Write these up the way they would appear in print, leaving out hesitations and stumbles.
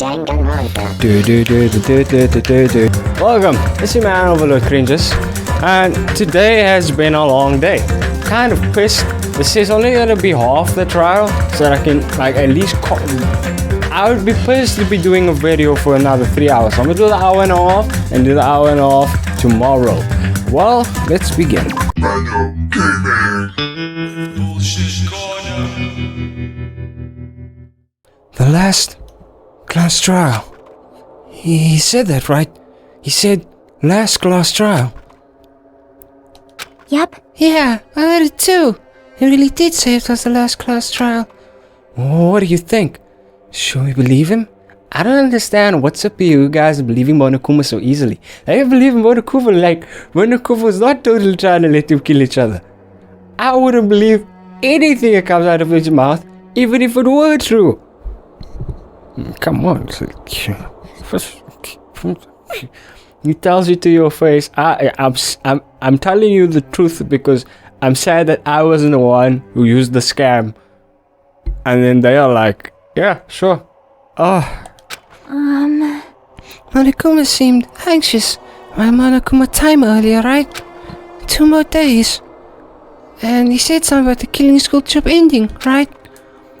Danganronpa. Welcome, it's your man overlordcringus, and today has been a long day. Kind of pissed. This is only gonna be half the trial, so that I can at least I would be pissed to be doing a video for another 3 hours. I'm gonna do the hour and a half and do the hour and a half tomorrow. Well, let's begin. The last class trial. He said that, right? He said last class trial. Yep. Yeah, I heard it too. He really did say it was the last class trial. What do you think? Should we believe him? I don't understand what's up with you guys believing Monokuma so easily. I believe in Monokuma like Monokuma's not totally trying to let them kill each other. I wouldn't believe anything that comes out of his mouth, even if it were true. Come on. He tells you to your face, I'm telling you the truth because I'm sad that I wasn't the one who used the scam. And then they are like, yeah, sure. Monokuma seemed anxious. My Monokuma time earlier, right? 2 more days. And he said something about the killing school trip ending, right?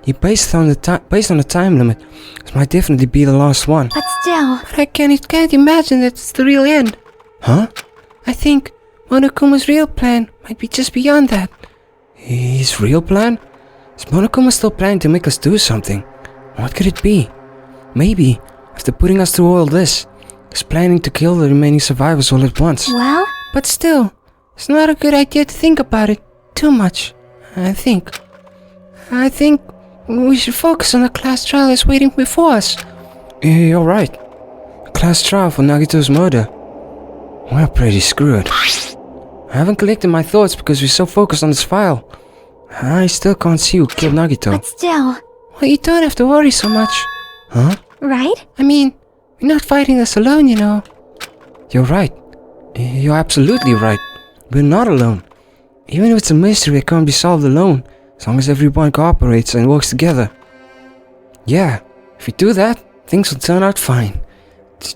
He based on the time limit. This might definitely be the last one. But still. But I can't imagine that it's the real end. Huh? I think Monokuma's real plan might be just beyond that. His real plan? Is Monokuma still planning to make us do something? What could it be? Maybe, after putting us through all this, he's planning to kill the remaining survivors all at once. Well? But still, it's not a good idea to think about it too much, I think we should focus on the class trial that's waiting before us. You're right. A class trial for Nagito's murder. We're pretty screwed. I haven't collected my thoughts because we're so focused on this file. I still can't see who killed Nagito. But still. Well, you don't have to worry so much. Huh? Right? I mean, we're not fighting this alone, you know. You're right. You're absolutely right. We're not alone. Even if it's a mystery that can't be solved alone, as long as everyone cooperates and works together. Yeah, if we do that, things will turn out fine. It's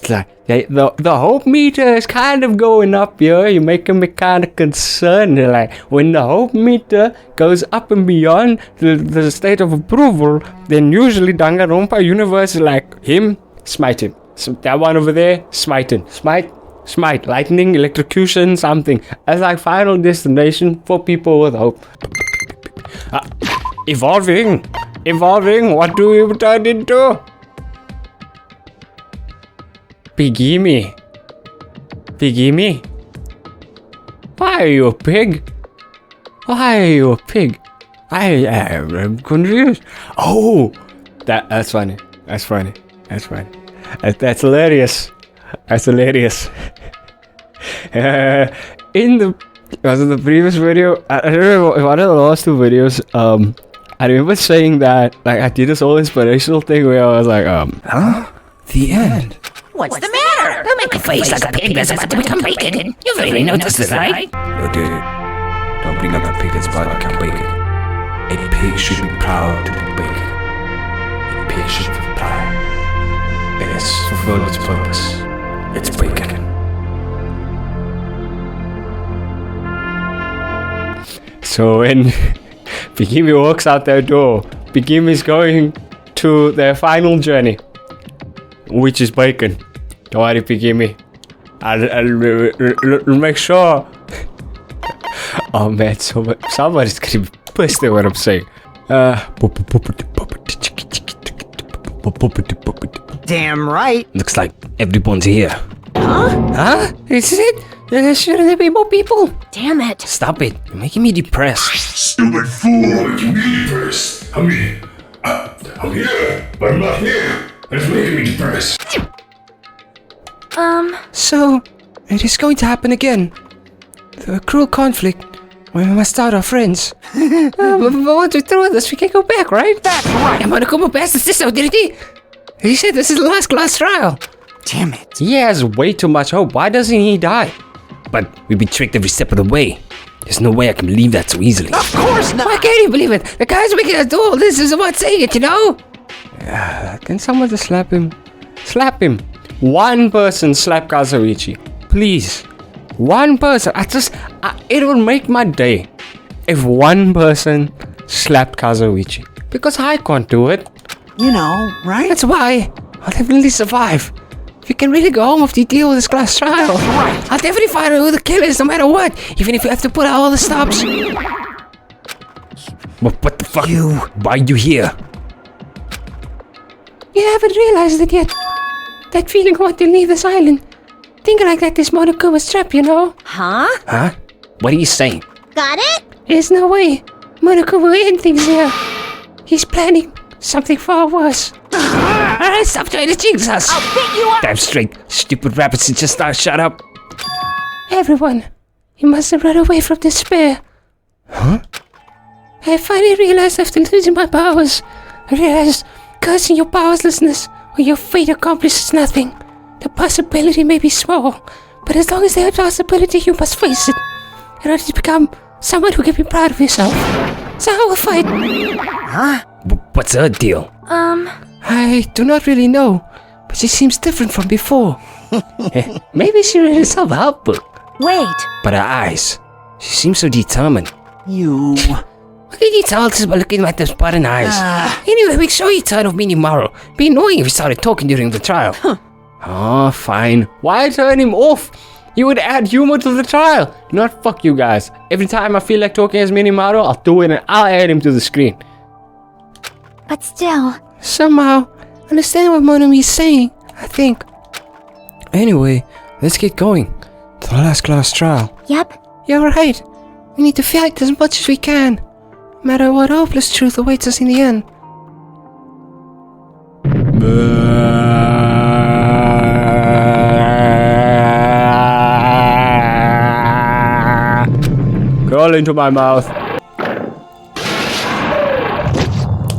like, the hope meter is kind of going up here. You're making me kind of concerned. Like, when the hope meter goes up and beyond the state of approval, then usually Danganronpa universe is like, him, smite him. So that one over there, smite him. Smite, lightning, electrocution, something. As like final destination for people with hope. Evolving, what do you turn into? Piggy? Why are you a pig? I am confused. Oh, that's funny. That's hilarious. In the previous video, I don't know, one of the last 2 videos, I remember saying that, like, I did this whole inspirational thing where I was like, huh? The end. What's the matter? Don't make a face like a pig that's about to become bacon. You've already noticed this, right? No, dude. Don't bring up a pig that's about to become bacon. A pig should be proud to be bacon. A pig should be proud. It has fulfilled its purpose. It's bacon. So when Piggy walks out their door, Piggy is going to their final journey, which is bacon. Don't worry, Piggy. I'll make sure. Oh man, somebody's gonna be pissed at what I'm saying. Damn right. Looks like everyone's here. Huh? Is it? Shouldn't there be more people? Damn it. Stop it. You're making me depressed. Stupid fool! Making me depressed. I'm here, but I'm not here. That's making me depressed. So, it is going to happen again. The cruel conflict where we must start our friends. But once we through this, we can go back, right? That's right. I'm gonna come past the system, didn't he? He said this is the last class trial. Damn it. He has way too much hope. Why doesn't he die? But we've been tricked every step of the way. There's no way I can believe that so easily. Of course not. Why can't you believe it? The guy's making us do all this is about saying it, you know? That Can someone just slap him? Slap him! One person slap Kazuichi. Please. One person. It will make my day if one person slapped Kazuichi. Because I can't do it. You know, right? That's why I'll definitely survive. If you can really go home after you deal with this class trial, I'll definitely find out who the killer is no matter what. Even if you have to put out all the stops. What the fuck? Why are you here? You haven't realized it yet. That feeling of wanting to leave this island. Thinking like that is Monokuma's trap, you know? Huh? Huh? What are you saying? Got it? There's no way Monokuma will end things here. He's planning something far worse. Alright, stop trying to jinx us. I'll beat you up! Damn straight. Stupid rabbits, just shut up. Everyone, you mustn't run away from despair. Huh? I finally realized after losing my powers, I realized cursing your powerlessness or your fate accomplishes nothing. The possibility may be small, but as long as there's a possibility, you must face it in order to become someone who can be proud of yourself. So I will fight. Huh? What's her deal? I do not really know, but she seems different from before. Maybe she read a self-help book. Wait. But her eyes, she seems so determined. You... Look at you tell us by looking at those button eyes. Anyway, make sure you turn off MONOMI. Be annoying if you started talking during the trial. Oh, fine. Why turn him off? You would add humor to the trial. Not fuck you guys. Every time I feel like talking as MONOMI, I'll do it and I'll add him to the screen. But still. Somehow, understand what Monomi is saying, I think. Anyway, let's get going. To the last class trial. Yep. You're right. We need to fight as much as we can, no matter what hopeless truth awaits us in the end. Crawl into my mouth.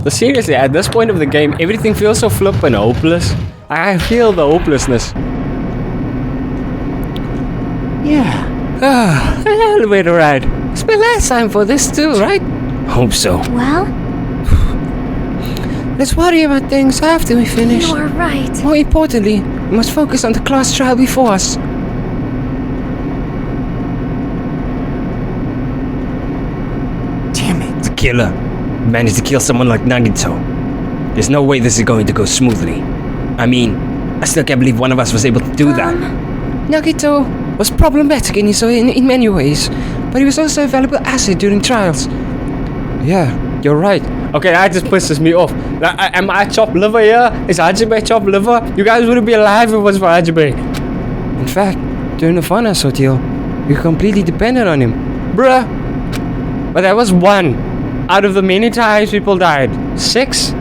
But seriously, at this point of the game, everything feels so flippin' hopeless. I feel the hopelessness. Yeah. An elevator ride. It's my last time for this too, right? Hope so. Well, Let's worry about things after we finish. you are right. More importantly, we must focus on the class trial before us. Damn it. The killer managed to kill someone like Nagito. There's no way this is going to go smoothly. I mean, I still can't believe one of us was able to do that. Nagito was problematic in many ways, but he was also a valuable asset during trials. Yeah, you're right. Okay, that just pisses me off. Am I chopped liver here? Is Hajime chopped liver? You guys wouldn't be alive if it was for Hajime. In fact, during the finance ordeal, we completely depended on him. Bruh. But that was one out of the many times people died. 6?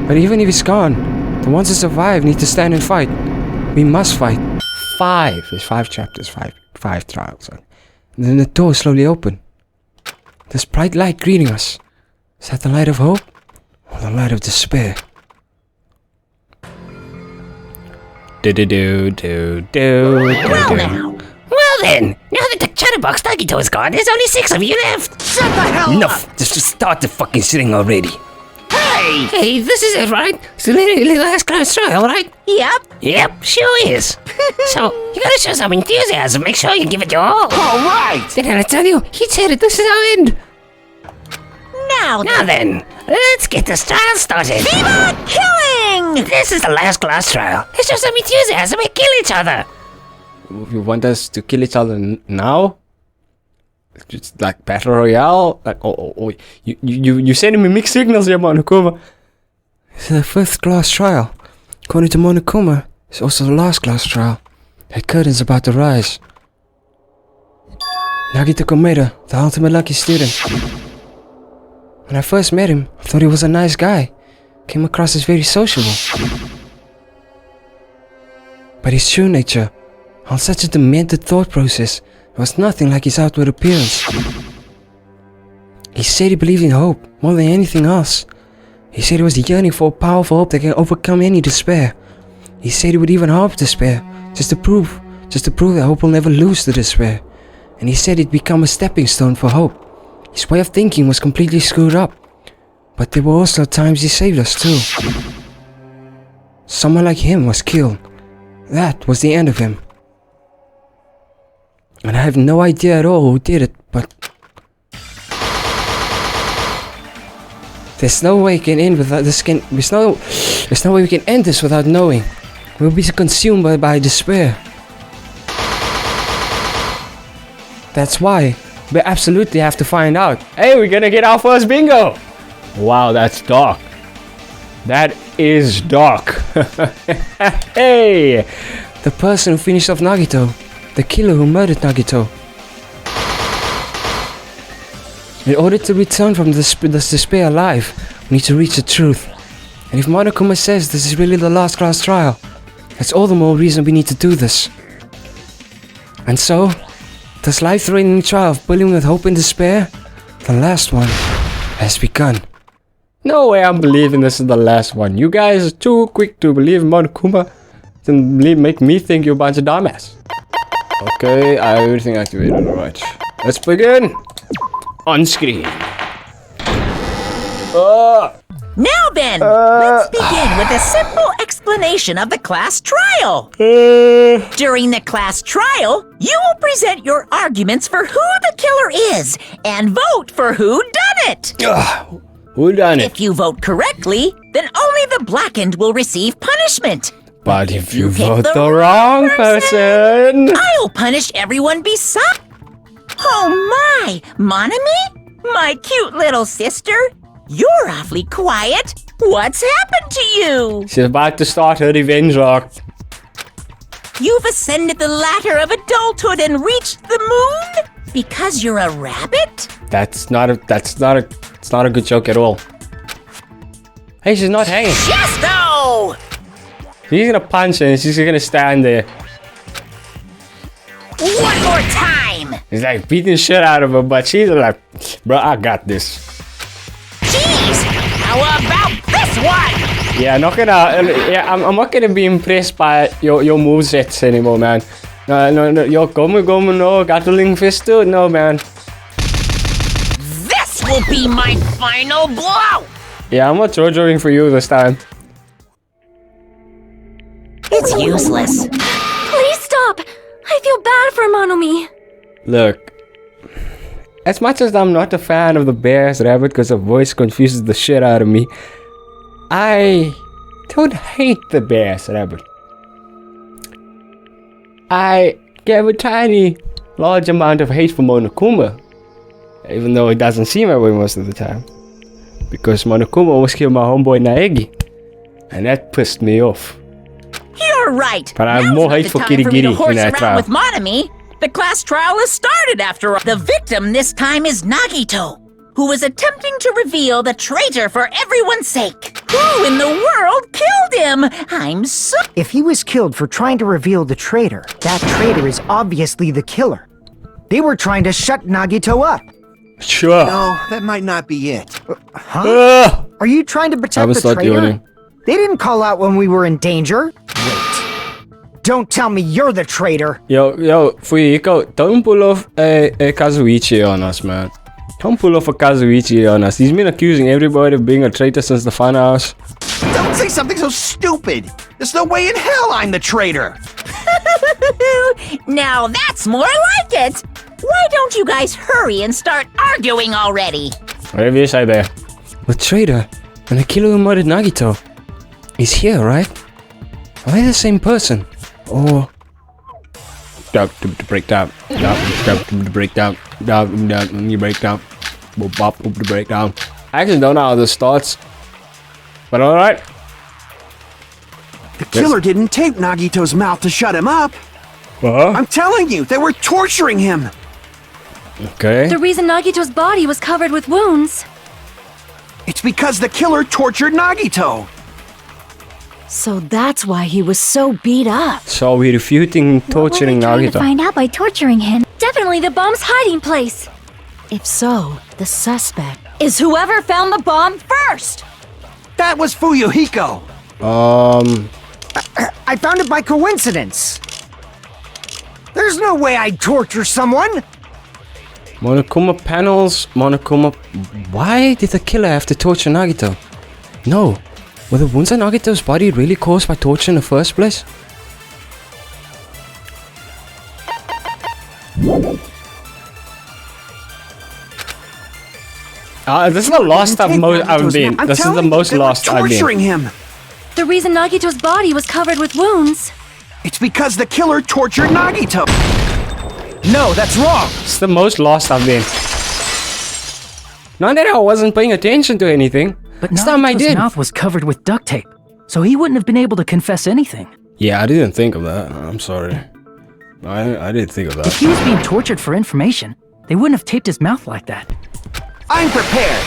But even if he's gone, the ones who survive need to stand and fight. We must fight. 5. There's 5 chapters, 5 trials. And then the door slowly opened. This bright light greeting us. Is that the light of hope? Or the light of despair? Well then, now that the chatterbox Nagito is gone, there's only 6 of you left. Shut the hell up! Enough! Just start the fucking sitting already. Hey, this is it, right? It's literally the last class trial, right? Yep. Yep, sure is. So, you gotta show some enthusiasm, make sure you give it your all. All right! Didn't I tell you? He said it. This is our end. Now Now then, let's get this trial started. Viva killing! This is the last class trial. Let's show some enthusiasm and kill each other. You want us to kill each other now? It's like battle royale? Like, you sending me mixed signals here, Monokuma. It's the 5th class trial. According to Monokuma, it's also the last class trial. That curtain's about to rise. Nagito Komeda, the ultimate lucky student. When I first met him, I thought he was a nice guy. Came across as very sociable. But his true nature, on such a demented thought process, was nothing like his outward appearance. He said he believed in hope more than anything else. He said he was yearning for a powerful hope that can overcome any despair. He said he would even harp despair, just to prove that hope will never lose the despair. And he said it'd become a stepping stone for hope. His way of thinking was completely screwed up. But there were also times he saved us too. Someone like him was killed. That was the end of him. And I have no idea at all who did it, but... There's no way we can end without this. There's no way we can end this without knowing. We'll be consumed by despair. That's why we absolutely have to find out. Hey, we're gonna get our first bingo! Wow, that's dark. That is dark. Hey! The person who finished off Nagito. The killer who murdered Nagito. In order to return from this despair alive, we need to reach the truth. And if Monokuma says this is really the last class trial, that's all the more reason we need to do this. And so, this life-threatening trial of bullying with hope and despair, the last one, has begun. No way I'm believing this is the last one. You guys are too quick to believe Monokuma to make me think you're a bunch of dumbass. Okay, I have everything activated, alright. Let's begin! On screen. Now then, let's begin with a simple explanation of the class trial. During the class trial, you will present your arguments for who the killer is and vote for who done it. Who done it? If you vote correctly, then only the blackened will receive punishment. But if you pick vote the the wrong person... I'll punish everyone beside. Oh my, Monomi? My cute little sister? You're awfully quiet. What's happened to you? She's about to start her revenge arc. You've ascended the ladder of adulthood and reached the moon? Because you're a rabbit? It's not a good joke at all. Hey, she's not hanging. Yes, though! She's gonna punch her and she's gonna stand there. One more time! He's like beating shit out of her, but she's like, bro, I got this. Jeez! How about this one? Yeah, I'm not gonna be impressed by your movesets anymore, man. No, your Gomu no, Gatling Fist too? No, man. This will be my final blow! Yeah, I'm not JoJoing for you this time. It's useless. Please stop! I feel bad for Monomi. Look, as much as I'm not a fan of the Bear's Rabbit because her voice confuses the shit out of me, I don't hate the Bear's Rabbit. I have a tiny, large amount of hate for Monokuma, even though it doesn't seem that way most of the time. Because Monokuma almost killed my homeboy Naegi, and that pissed me off. You're right. But I have Now's more not hate the for time Kitty for me to Giri horse in that around trial. with Monomi. The class trial has started after all. The victim this time is Nagito, who was attempting to reveal the traitor for everyone's sake. Who in the world killed him? I'm so... If he was killed for trying to reveal the traitor, that traitor is obviously the killer. They were trying to shut Nagito up. Sure. No, that might not be it. Huh? Are you trying to I protect was the not traitor? yawning. They didn't call out when we were in danger. Wait. Don't tell me you're the traitor. Yo, Fuyiko, don't pull off a Kazuichi on us, man. Don't pull off a Kazuichi on us. He's been accusing everybody of being a traitor since the funhouse. Don't say something so stupid! There's no way in hell I'm the traitor! Now that's more like it. Why don't you guys hurry and start arguing already? Whatever you say there. The traitor and the killer who murdered Nagito is here, right? Are they the same person? Or... Breakdown. Breakdown. Breakdown. I actually don't know how this starts. But alright. The killer didn't tape Nagito's mouth to shut him up! I'm telling you, they were torturing him! Okay. The reason Nagito's body was covered with wounds. It's because the killer tortured Nagito! So that's why he was so beat up. So we're refuting torturing What were they trying to Nagito. find out by torturing him? Definitely the bomb's hiding place. If so, the suspect is whoever found the bomb first. That was Fuyuhiko! I found it by coincidence. There's no way I'd torture someone. Monokuma panels. Monokuma. Why did the killer have to torture Nagito? No. Were the wounds on Nagito's body really caused by torture in the first place? This is the last I've been. This is the most lost I've been. Torturing him. The reason Nagito's body was covered with wounds. It's because the killer tortured Nagito. No, that's wrong! It's the most lost I've been. Not that I wasn't paying attention to anything. But this time I Nagito's did. mouth was covered with duct tape, so he wouldn't have been able to confess anything. Yeah, I didn't think of that. I'm sorry. I didn't think of If that. he was being tortured for information, they wouldn't have taped his mouth like that. I'm prepared.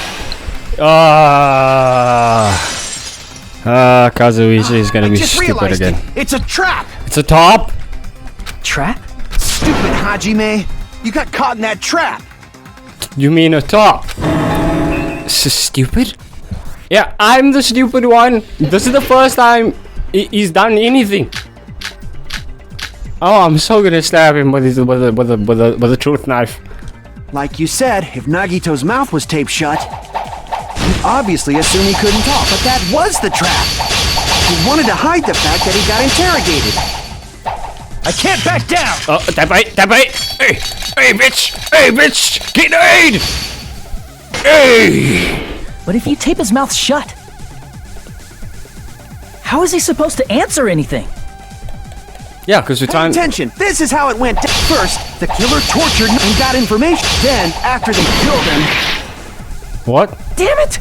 Kazuichi is gonna I be just stupid realized again. It's a trap. It's a top? Trap? Stupid Hajime. You got caught in that trap. You mean a top? Stupid? Yeah, I'm the stupid one. This is the first time he's done anything. Oh, I'm so gonna stab him with a truth knife. Like you said, if Nagito's mouth was taped shut, you obviously assumed he couldn't talk, but that was the trap. He wanted to hide the fact that he got interrogated. I can't back down! Oh, that bite! Hey, bitch! Hey, bitch! Get aid! Hey! But if you tape his mouth shut, how is he supposed to answer anything? Yeah, because we're Pay trying. attention, this is how it went down. First, the killer tortured and got information. Then, after they killed him, What? Damn it!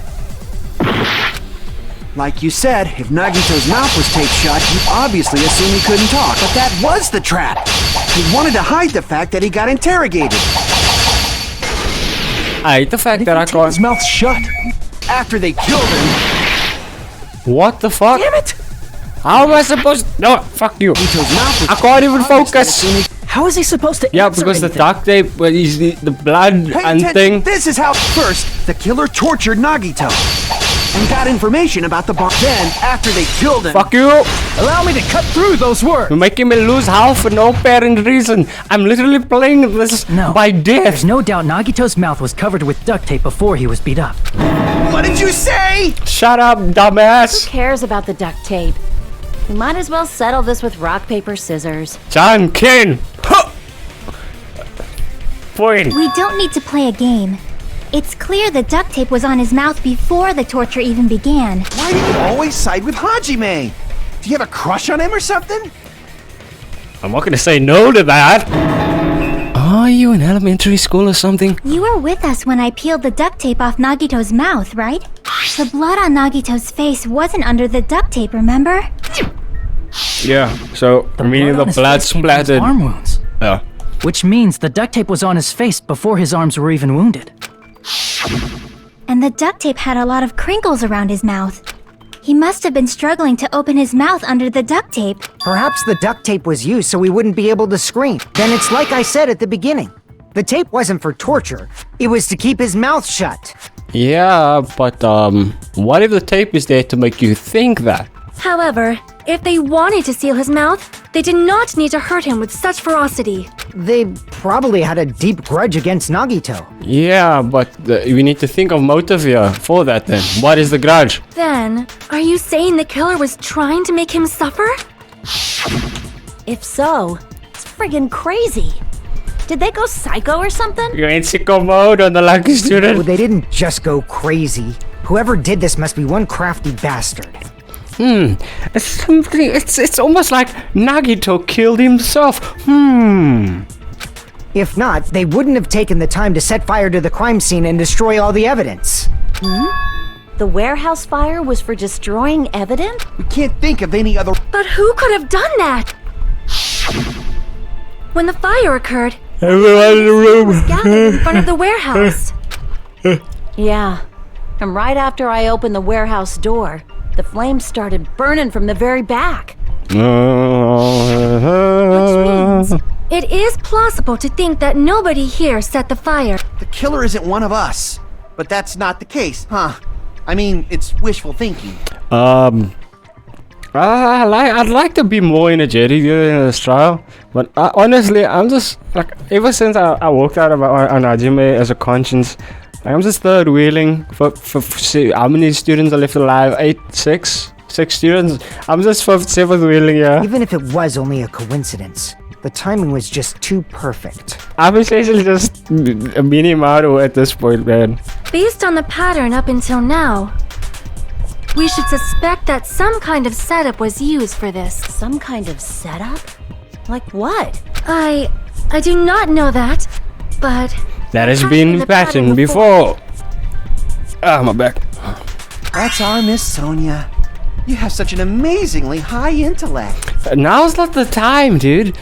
like you said, if Nagito's mouth was taped shut, you obviously assumed he couldn't talk, but that was the trap. He wanted to hide the fact that he got interrogated. I hate the fact that I His can't. mouth shut. After they killed him, What the fuck? Damn it! How am I supposed? No, fuck you. Nagito's mouth was I can't even focus. How is he supposed to Yeah, answer because the anything? duct tape, where he's the blood Pay and attention. thing. This is how. First, the killer tortured Nagito and got information about the bomb. Then, after they killed him, Fuck you. Allow me to cut through those words! You're making me lose health for no apparent reason. I'm literally playing this No. by death. There's no doubt Nagito's mouth was covered with duct tape before he was beat up. what did you say? Shut up, dumbass. Who cares about the duct tape? We might as well settle this with rock, paper, scissors. John Ken. Huh. Point. We don't need to play a game. It's clear the duct tape was on his mouth before the torture even began. Why do you always side with Hajime? Do you have a crush on him or something? I'm not gonna say no to that. Are you in elementary school or something? You were with us when I peeled the duct tape off Nagito's mouth, right? The blood on Nagito's face wasn't under the duct tape, remember? Yeah. So meaning the on his blood face came from his splattered. arm wounds. Yeah. Which means the duct tape was on his face before his arms were even wounded. And the duct tape had a lot of crinkles around his mouth. He must have been struggling to open his mouth under the duct tape. Perhaps the duct tape was used so he wouldn't be able to scream. Then it's like I said at the beginning. The tape wasn't for torture. It was to keep his mouth shut. Yeah, but what if the tape is there to make you think that? However, if they wanted to seal his mouth, they did not need to hurt him with such ferocity. They probably had a deep grudge against Nagito. Yeah, but we need to think of motive here for that then. What is the grudge? Then, are you saying the killer was trying to make him suffer? If so, it's friggin' crazy. Did they go psycho or something? You're in sicko mode on the lucky Oh, student. they didn't just go crazy. Whoever did this must be one crafty bastard. It's something. It's almost like Nagito killed himself. If not, they wouldn't have taken the time to set fire to the crime scene and destroy all the evidence. The warehouse fire was for destroying evidence? We can't think of any other. But who could have done that? When the fire occurred, Everyone in the room. gathered in front of the warehouse. Yeah. And right after I opened the warehouse door, the flames started burning from the very back. Which means it is plausible to think that nobody here set the fire. The killer isn't one of us. But that's not the case, huh? I mean, it's wishful thinking. I'd like to be more energetic during this trial, but honestly, I'm just like ever since I walked out of Hajime as a conscience, like, I'm just third wheeling for how many students are left alive? 6? 6 students. I'm just 7th wheeling, yeah. Even if it was only a coincidence, the timing was just too perfect. I'm essentially just a mini Mario at this point, man. Based on the pattern up until now, we should suspect that some kind of setup was used for this. Some kind of setup? Like what? I do not know that, but... That has been patterned before. Ah, my back. That's our Miss Sonia. You have such an amazingly high intellect. Now's not the time, dude.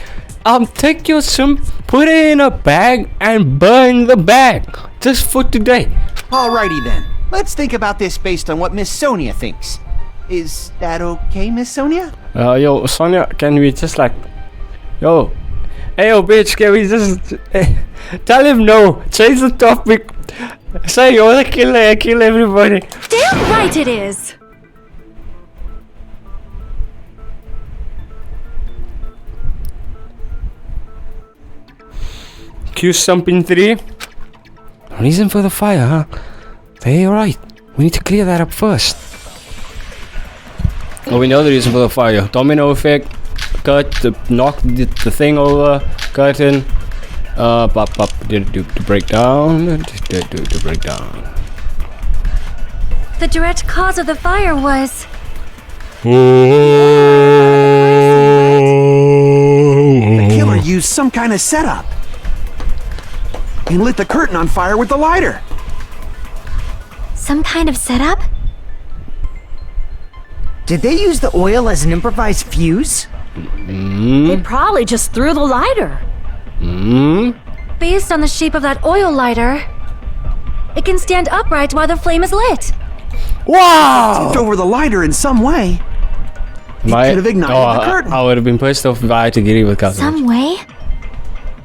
Take your sim, put it in a bag, and burn the bag. Just for today. Alrighty then. Let's think about this based on what Miss Sonia thinks. Is that okay, Miss Sonia? Yo, Sonia, can we just like... Yo. Hey, yo, bitch, can we just... tell him no. Change the topic. Say you're the killer, I kill everybody. Damn right it is! Q something 3. Reason for the fire, huh? Hey, alright. We need to clear that up first. Oh, we know the reason for the fire. Domino effect. Cut to knock the thing over. Curtain. To break down. To break down. The direct cause of the fire was... The killer used some kind of setup and lit the curtain on fire with the lighter. Some kind of setup? Did they use the oil as an improvised fuse? They probably just threw the lighter. Based on the shape of that oil lighter, it can stand upright while the flame is lit. Wow! Tipped over the lighter in some way. It could have ignited the curtain. I would have been pissed off if I had to agree with Kazuchi. Some way?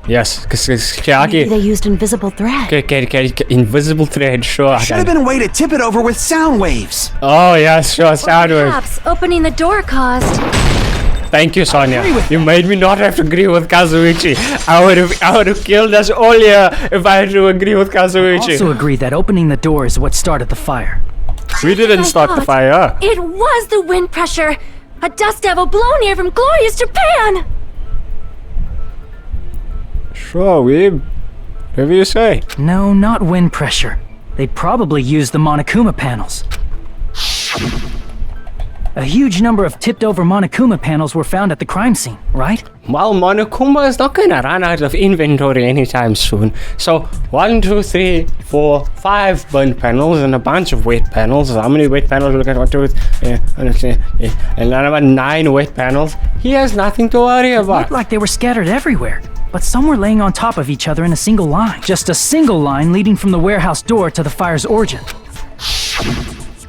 Yes, because Maybe they used invisible thread. Invisible thread, sure. Should have been a way to tip it over with sound waves. Oh, yeah, sure, sound waves. Perhaps opening the door caused... Thank you, Sonia. You made me not have to agree with Kazuichi. I would have killed us all here if I had to agree with I Kazuichi. also agree that opening the door is what started the fire. We didn't start the fire. It was the wind pressure! A dust devil blown here from glorious Japan! Sure, Weeb. Whatever you say. No, not wind pressure. They probably used the Monokuma panels. A huge number of tipped-over Monokuma panels were found at the crime scene, right? Well, Monokuma is not gonna run out of inventory anytime soon. So, 1, 2, 3, 4, 5 burnt panels and a bunch of wet panels. How many wet panels we got? 1, 2, 3, and then about 9 wet panels. He has nothing to worry It about. looked like they were scattered everywhere, but some were laying on top of each other in a single line. Just a single line leading from the warehouse door to the fire's origin.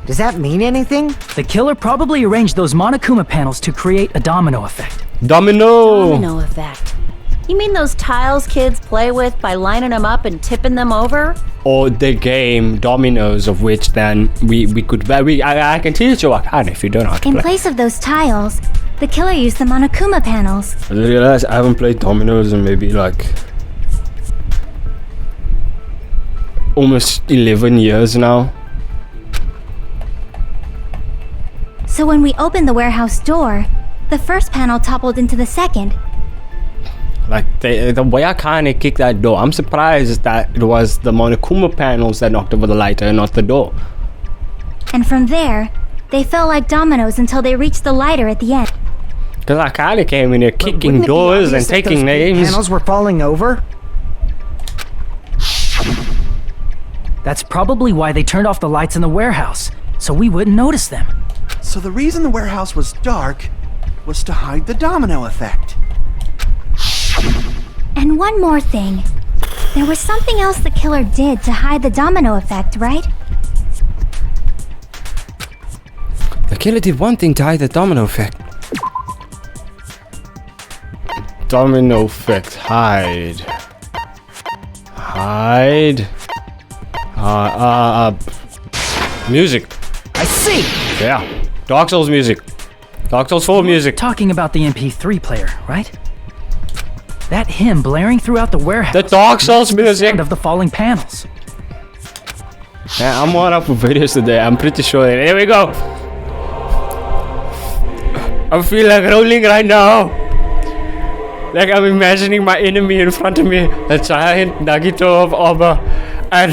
Does that mean anything? The killer probably arranged those Monokuma panels to create a domino effect. Domino effect. You mean those tiles kids play with by lining them up and tipping them over? Or the game Dominoes, of which then I can teach you a card if you don't know how to In play. place of those tiles, the killer used the Monokuma panels. I realize I haven't played Dominoes in maybe like almost 11 years now. So when we opened the warehouse door, the first panel toppled into the second. Like the way I kinda kicked that door, I'm surprised that it was the Monokuma panels that knocked over the lighter and not the door. And from there, they fell like dominoes until they reached the lighter at the end. Cause I kinda came in here kicking Wouldn't it be doors obvious and that taking those big names. panels were falling over? That's probably why they turned off the lights in the warehouse, so we wouldn't notice them. So the reason the warehouse was dark was to hide the domino effect. And one more thing. There was something else the killer did to hide the domino effect, right? The killer did one thing to hide the domino effect. Domino effect, hide. Music. I see! Yeah. Dark Souls music. Dark Souls 4 music. Talking about the MP3 player, right? That hymn blaring throughout the warehouse. The Dark Souls music. Sound of the falling panels. Yeah, I'm on up for videos today. I'm pretty sure. Here we go. I feel like rolling right now. Like I'm imagining my enemy in front of me, a giant Nagito of armor, and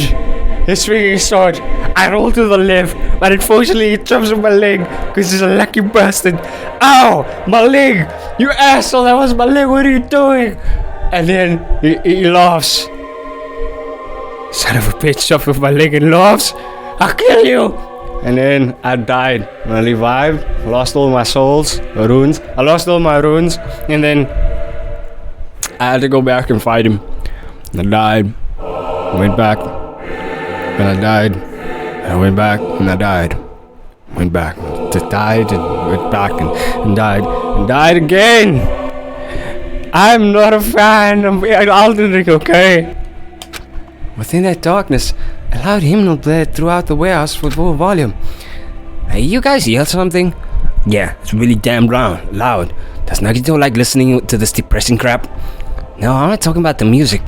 he's swinging his sword. I roll to the left, but unfortunately he jumps on my leg because he's a lucky bastard. Ow! My leg! You asshole! That was my leg! What are you doing? And then he laughs. Son of a bitch, jumps with my leg and laughs. I'll kill you! And then I died. I revived, lost all my souls, runes. I lost all my runes, and then I had to go back and fight him. I died, went back, and I died. I went back and I died. Went back, just died and went back and died again. I'm not a fan of Elden Ring, okay? Within that darkness, a loud hymnal blared throughout the warehouse with full volume. Hey, you guys hear something? Yeah, it's really damn loud. Does Nagito like listening to this depressing crap? No, I'm not talking about the music.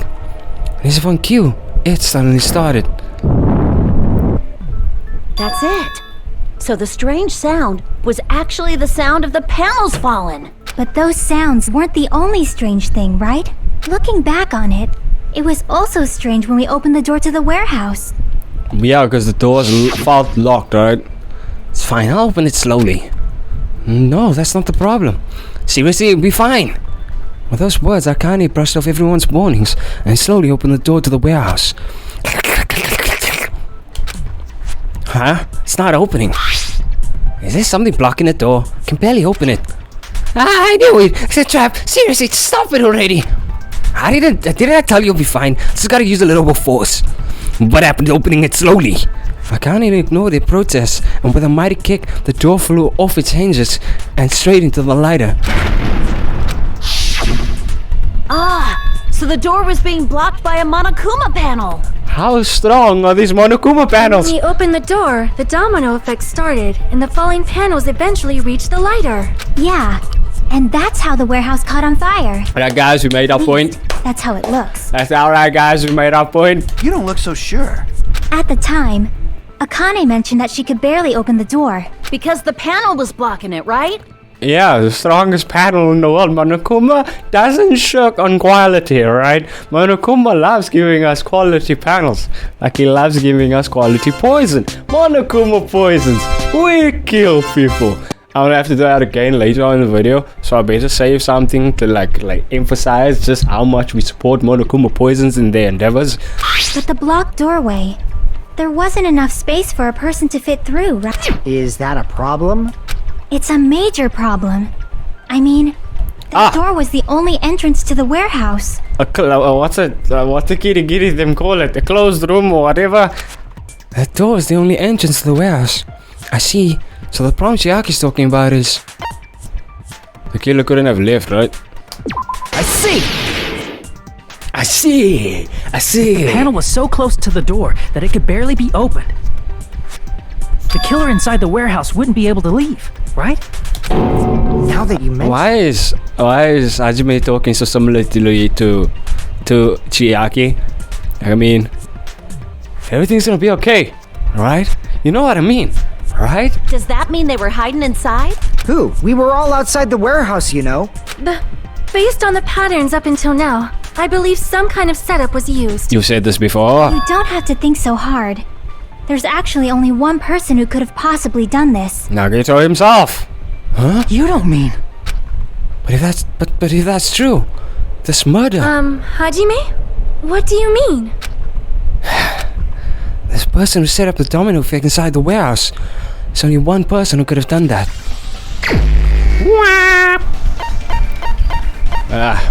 As if on cue, it suddenly started. That's it. So the strange sound was actually the sound of the panels falling. But those sounds weren't the only strange thing, right? Looking back on it, it was also strange when we opened the door to the warehouse. Yeah, because the doors felt locked, right? It's fine, I'll open it slowly. No, that's not the problem. Seriously, it'll be fine. With those words, Akane brushed off everyone's warnings and slowly opened the door to the warehouse. Huh? It's not opening. Is there something blocking the door? I can barely open it. I knew it! It's a trap! Seriously, stop it already! Didn't I tell you it'll be fine? Just gotta use a little more force. What happened to opening it slowly? Akane ignored their protests, and with a mighty kick, the door flew off its hinges and straight into the lighter. So the door was being blocked by a Monokuma panel. How strong are these Monokuma panels? When we opened the door, the domino effect started, and the falling panels eventually reached the lighter. Yeah, and that's how the warehouse caught on fire. Alright guys, we made our point. That's how it looks. That's alright guys, we made our point. You don't look so sure. At the time, Akane mentioned that she could barely open the door. Because the panel was blocking it, right? Yeah, the strongest panel in the world. Monokuma doesn't shirk on quality, right? Monokuma loves giving us quality panels. Like he loves giving us quality poison. Monokuma poisons. We kill people. I'm gonna have to do that again later on in the video, so I better save something to like emphasize just how much we support Monokuma poisons in their endeavors. But the blocked doorway, there wasn't enough space for a person to fit through, right? Is that a problem? It's a major problem. I mean, the door was the only entrance to the warehouse. What the kitty them call it? A closed room or whatever? That door is the only entrance to the warehouse. I see. So the problem Chiaki's talking about is... The killer couldn't have left, right? I see! The panel was so close to the door that it could barely be opened. The killer inside the warehouse wouldn't be able to leave, right? Now that you mention... Why is Hajime talking so similarly to Chiaki? I mean, everything's gonna be okay, right? You know what I mean, right? Does that mean they were hiding inside? Who? We were all outside the warehouse, you know. Based on the patterns up until now, I believe some kind of setup was used. You said this before. You don't have to think so hard. There's actually only one person who could have possibly done this. Nagito himself. Huh? You don't mean... But if that's true, this murder... Hajime? What do you mean? This person who set up the domino effect inside the warehouse. There's only one person who could have done that.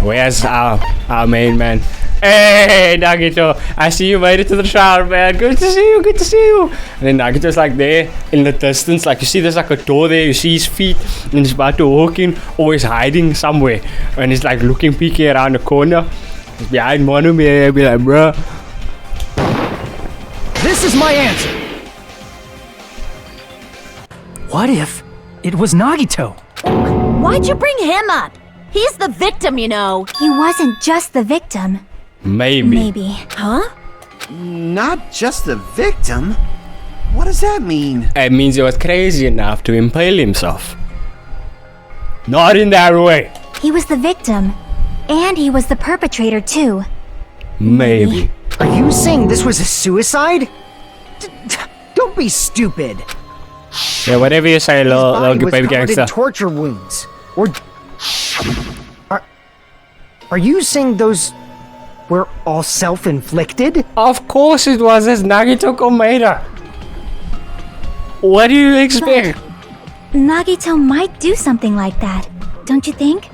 Where's our main man? Hey, Nagito, I see you made it to the shower, man. Good to see you. And then Nagito's like there in the distance, like you see there's like a door there, you see his feet, and he's about to walk in, or he's hiding somewhere. And he's like looking peeky around the corner. He's behind MONOMI, I'll be like, bruh. This is my answer! What if it was Nagito? Why'd you bring him up? He's the victim, you know. He wasn't just the victim. Maybe. Huh? Not just the victim? What does that mean? It means he was crazy enough to impale himself. Not in that way. He was the victim. And he was the perpetrator, too. Maybe. Are you saying this was a suicide? Don't be stupid. Yeah, whatever you say, His little body was baby covered in gangster. torture wounds. Or are you saying those were all self-inflicted? Of course it was. It's Nagito Komaeda. What do you expect? Nagito might do something like that, don't you think?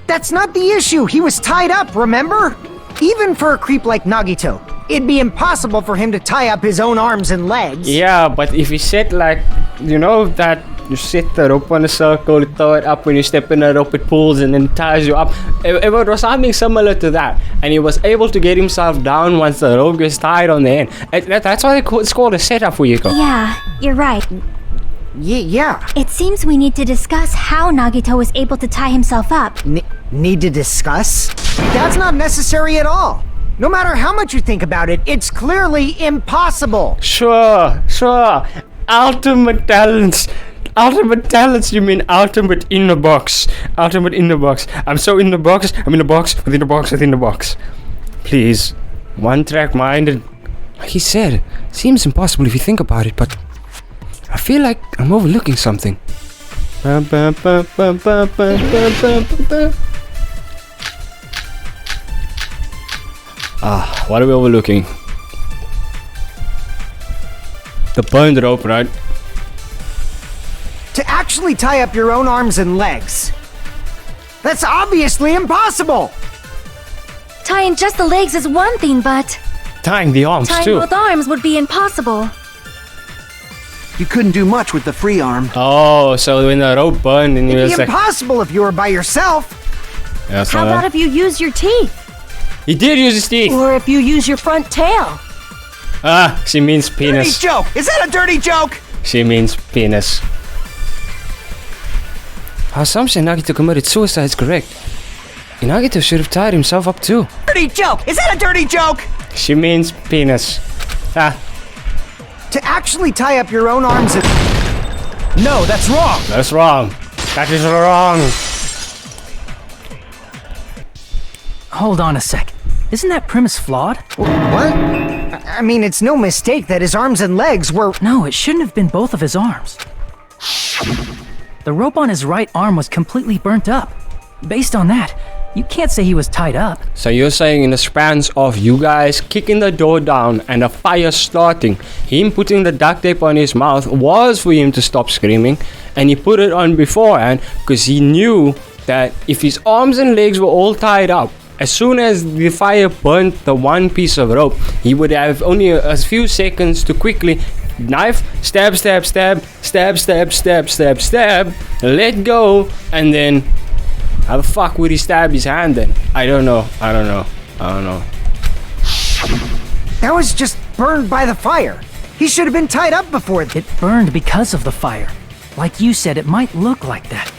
That's not the issue. He was tied up, remember? Even for a creep like Nagito, it'd be impossible for him to tie up his own arms and legs. Yeah, but if you sit like, you know, that you sit the rope on a circle, you throw it up when you step in the rope, it pulls and then ties you up. It was something similar to that. And he was able to get himself down once the rope gets tied on the end. That's why it's called a setup for you. Yeah, you're right. Yeah. It seems we need to discuss how Nagito was able to tie himself up. Need to discuss? That's not necessary at all. No matter how much you think about it, it's clearly impossible. Sure. Ultimate talents. Ultimate talents, you mean ultimate in the box. Ultimate in the box. I'm so in the box. I'm in the box, within the box, within the box. Please. One track minded. Like he said, seems impossible if you think about it, but I feel like I'm overlooking something. What are we overlooking? The burned rope, right? To actually tie up your own arms and legs. That's obviously impossible. Tying just the legs is one thing, but Tying the arms tying too. both arms would be impossible. You couldn't do much with the free arm. Oh, so when the rope burned and you It'd was be like... impossible if you were by yourself. Yeah, How about if you use your teeth? He did use his teeth. Or if you use your front tail? She means Dirty penis. joke! Is that a dirty joke? She means penis. Our assumption Nagito committed suicide is correct. Nagito should have tied himself up too. Dirty joke! Is that a dirty joke? She means penis. To actually tie up your own arms and... No, that's wrong. That's wrong. That is wrong. Hold on a sec. Isn't that premise flawed? What? I mean, it's no mistake that his arms and legs were... No, it shouldn't have been both of his arms. The rope on his right arm was completely burnt up. Based on that, you can't say he was tied up. So you're saying in the spans of you guys kicking the door down and a fire starting, him putting the duct tape on his mouth was for him to stop screaming, and he put it on beforehand because he knew that if his arms and legs were all tied up, as soon as the fire burnt the one piece of rope, he would have only a few seconds to quickly knife, stab, let go, and then how the fuck would he stab his hand then? I don't know. That was just burned by the fire. He should have been tied up before It burned because of the fire. Like you said, it might look like that.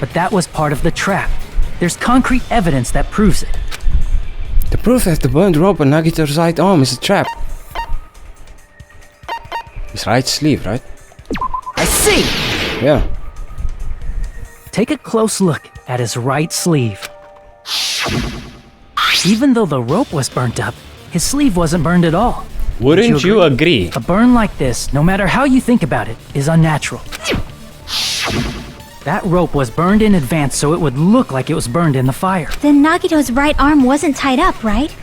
But that was part of the trap. There's concrete evidence that proves it. The proof that the burned rope on Nagito's right arm is a trap. His right sleeve, right? I see. Yeah. Take a close look at his right sleeve. Even though the rope was burnt up, his sleeve wasn't burned at all. Wouldn't you agree? A burn like this, no matter how you think about it, is unnatural. That rope was burned in advance so it would look like it was burned in the fire. Then Nagito's right arm wasn't tied up, right?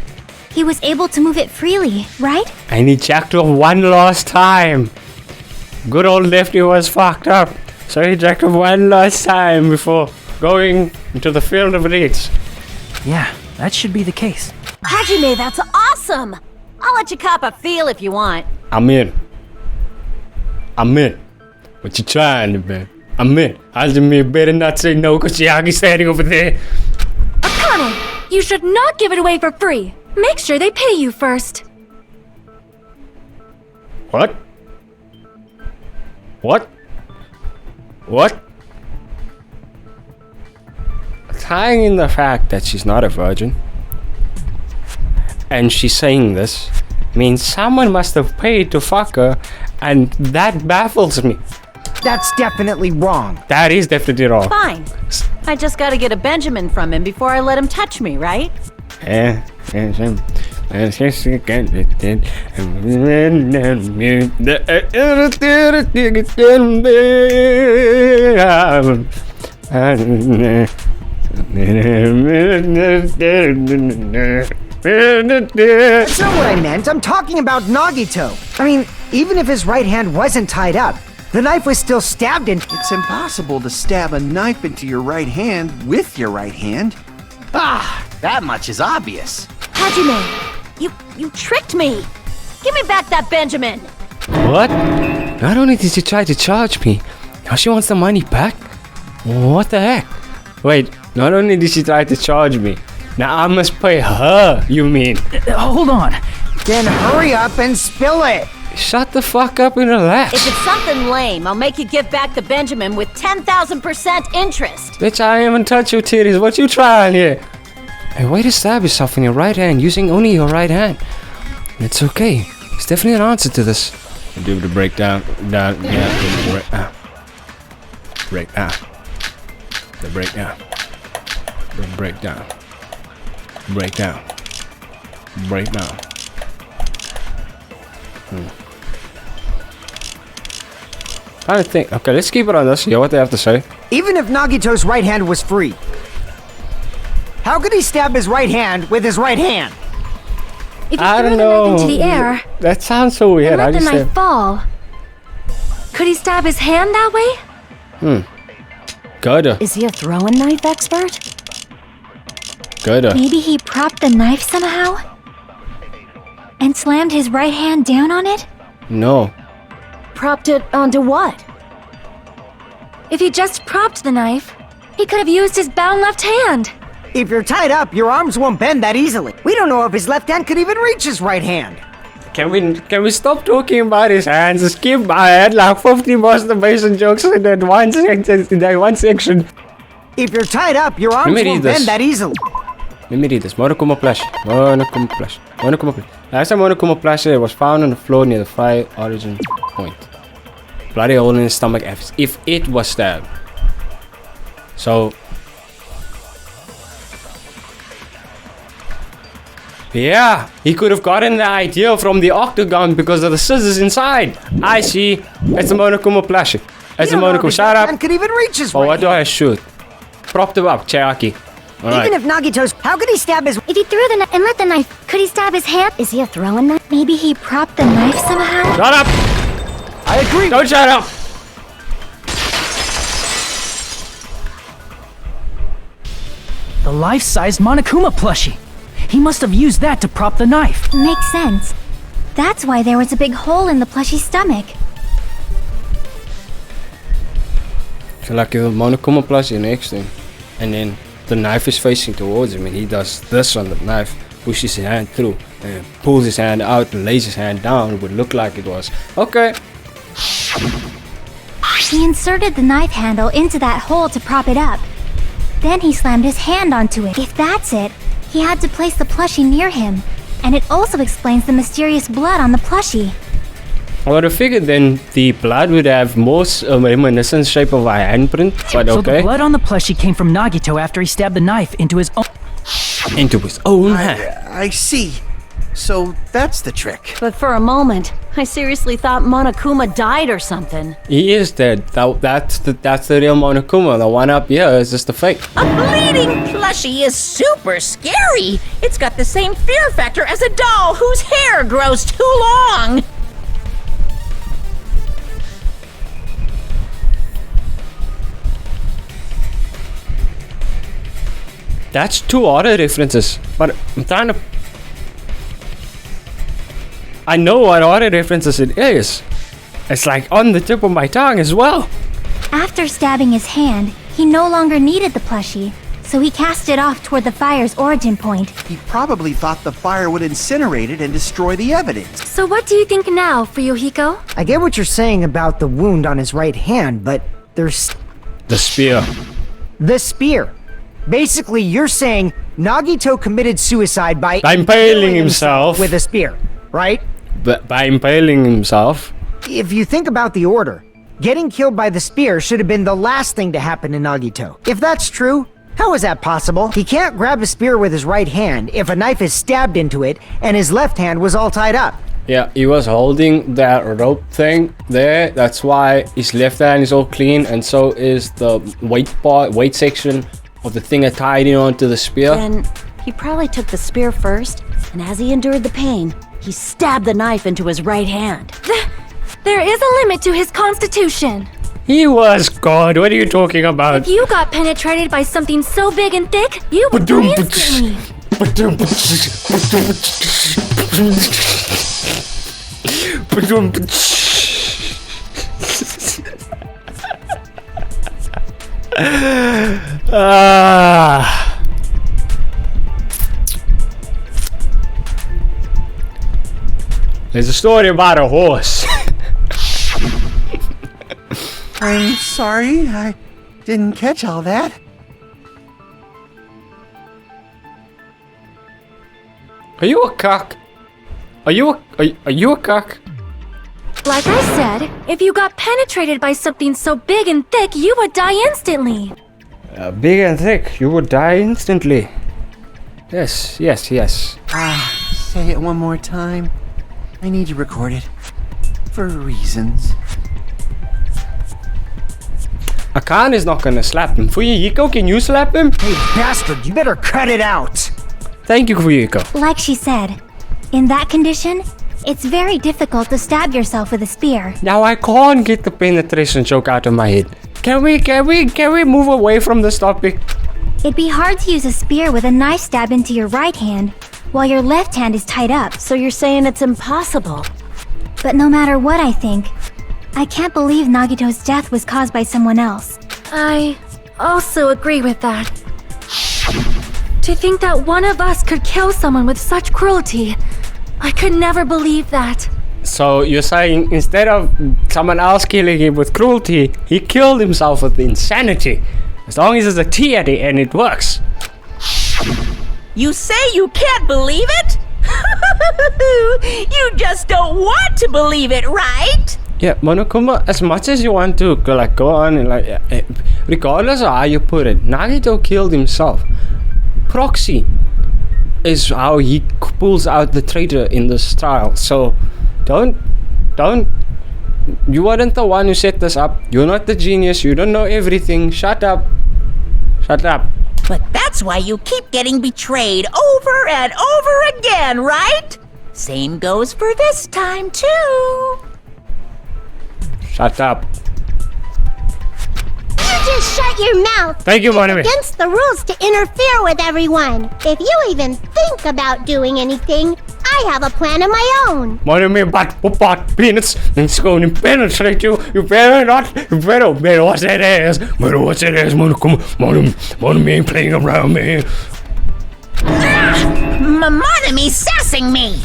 He was able to move it freely, right? And he jacked off one last time. Good old Lefty was fucked up. So he jacked off one last time before going into the field of reeds. Yeah, that should be the case. Hajime, that's awesome! I'll let you cop a feel if you want. I'm in. What you trying, man? I'm in. Hajime better not say no because Chiagi's standing over there. Akane, you should not give it away for free. Make sure they pay you first. What? Tying in the fact that she's not a virgin and she's saying this means someone must have paid to fuck her, and that baffles me. That's definitely wrong. That is definitely wrong. Fine. I just gotta get a Benjamin from him before I let him touch me, right? That's not what I meant. I'm talking about Nagito. I mean, even if his right hand wasn't tied up, the knife was still stabbed in. It's impossible to stab a knife into your right hand with your right hand. Ah, that much is obvious. Hajime, you tricked me. Give me back that Benjamin. What? Not only did she try to charge me, now she wants the money back? What the heck? Wait, not only did she try to charge me, now I must pay her, you mean? Hold on. Then hurry up and spill it. Shut the fuck up and relax. If it's something lame, I'll make you give back the Benjamin with 10,000% interest. Bitch, I haven't touched your titties. What you trying here? Hey, way to stab yourself in your right hand using only your right hand. It's okay. It's definitely an answer to this. Do the breakdown. Breakdown. The breakdown. The breakdown. Breakdown. Breakdown. I think. Okay, let's keep it on this. Hear what they have to say. Even if Nagito's right hand was free, how could he stab his right hand with his right hand? If you I threw don't the know. knife into the air That sounds so weird. and I let the just knife fall, could he stab his hand that way? Gotta. Is he a throwing knife expert? Gotta. Maybe he propped the knife somehow? And slammed his right hand down on it? No. Propped it onto what? If he just propped the knife, he could have used his bound left hand. If you're tied up, your arms won't bend that easily. We don't know if his left hand could even reach his right hand. Can we stop talking about his hands? Skip I had like 50 masturbation jokes in that one section. If you're tied up, your arms won't bend that easily. Let me read this. Monokuma plush. Monokuma plush. Monokuma plush. Last time Monokuma plush was found on the floor near the fire origin point. Bloody hole in his stomach if it was stabbed. So yeah, he could have gotten the idea from the octagon because of the scissors inside. I see. It's a Monokuma plushie. It's a Monokuma. Shut up. And could even reach his Oh, right what do hand. I shoot? Propped him up, Chiaki. Alright. Even if Nagito's, how could he stab his? If he threw the knife and let the knife, could he stab his hand? Is he a throwing knife? Maybe he propped the knife somehow? Shut up! I agree. Don't shut up! The life-sized Monokuma plushie. He must have used that to prop the knife. Makes sense. That's why there was a big hole in the plushie's stomach. So like the Monokuma plushie next to him. And then the knife is facing towards him and he does this on the knife, pushes his hand through and pulls his hand out and lays his hand down. It would look like it was. Okay. He inserted the knife handle into that hole to prop it up. Then he slammed his hand onto it. If that's it, he had to place the plushie near him. And it also explains the mysterious blood on the plushie. I would have figured then the blood would have more reminiscent shape of a handprint, but So okay. the blood on the plushie came from Nagito after he stabbed the knife into his own... Into his own hand. I see. So that's the trick. But for a moment, I seriously thought Monokuma died or something. He is dead. That's the real Monokuma. The one up here is just a fake. A bleeding plushie is super scary. It's got the same fear factor as a doll whose hair grows too long. That's two other references, but I'm trying to... I know what other references it is. It's like on the tip of my tongue as well. After stabbing his hand, he no longer needed the plushie, so he cast it off toward the fire's origin point. He probably thought the fire would incinerate it and destroy the evidence. So what do you think now, Fuyuhiko? I get what you're saying about the wound on his right hand, but there's... The spear. The spear. Basically, you're saying Nagito committed suicide by impaling himself with a spear, right? By impaling himself. If you think about the order, Getting killed by the spear should have been the last thing to happen to Nagito. If that's true, how is that possible? He can't grab a spear with his right hand if a knife is stabbed into it and his left hand was all tied up. Yeah, he was holding that rope thing there. That's why his left hand is all clean, and so is the weight section of the thing that tied in onto the spear. Then he probably took the spear first, and as he endured the pain, he stabbed the knife into his right hand. There is a limit to his constitution. He was God. What are you talking about? If you got penetrated by something so big and thick, you would die instantly. There's a story about a horse. I'm sorry, I didn't catch all that. Are you a cock? Are you a cock? Like I said, if you got penetrated by something so big and thick, you would die instantly. Big and thick, you would die instantly. Yes. Say it one more time. I need to record it. For reasons. Akan is not gonna slap him. Fuyiko, can you slap him? Hey, bastard, you better cut it out. Thank you, Fuyiko. Like she said, in that condition, it's very difficult to stab yourself with a spear. Now I can't get the penetration joke out of my head. Can we move away from this topic? It'd be hard to use a spear with a knife stab into your right hand while your left hand is tied up. So you're saying it's impossible? But no matter what I think, I can't believe Nagito's death was caused by someone else. I also agree with that. To think that one of us could kill someone with such cruelty, I could never believe that. So you're saying instead of someone else killing him with cruelty, he killed himself with insanity. As long as there's a T at the end, it works. You say you can't believe it? You just don't want to believe it, right? Yeah, Monokuma, as much as you want to go on and regardless of how you put it, Nagito killed himself. Proxy is how he pulls out the traitor in this trial. So don't you weren't the one who set this up. You're not the genius. You don't know everything. Shut up. But that's why you keep getting betrayed over and over again, right? Same goes for this time too. Shut up. You just shut your mouth. Thank you, Monami. It's against the rules to interfere with everyone. If you even think about doing anything, I have a plan of my own. Monami, but peanuts, it's going to penetrate you. You better watch that ass. Better watch that ass, Monokuma. Monami ain't playing around, man. MONOMI sassing me.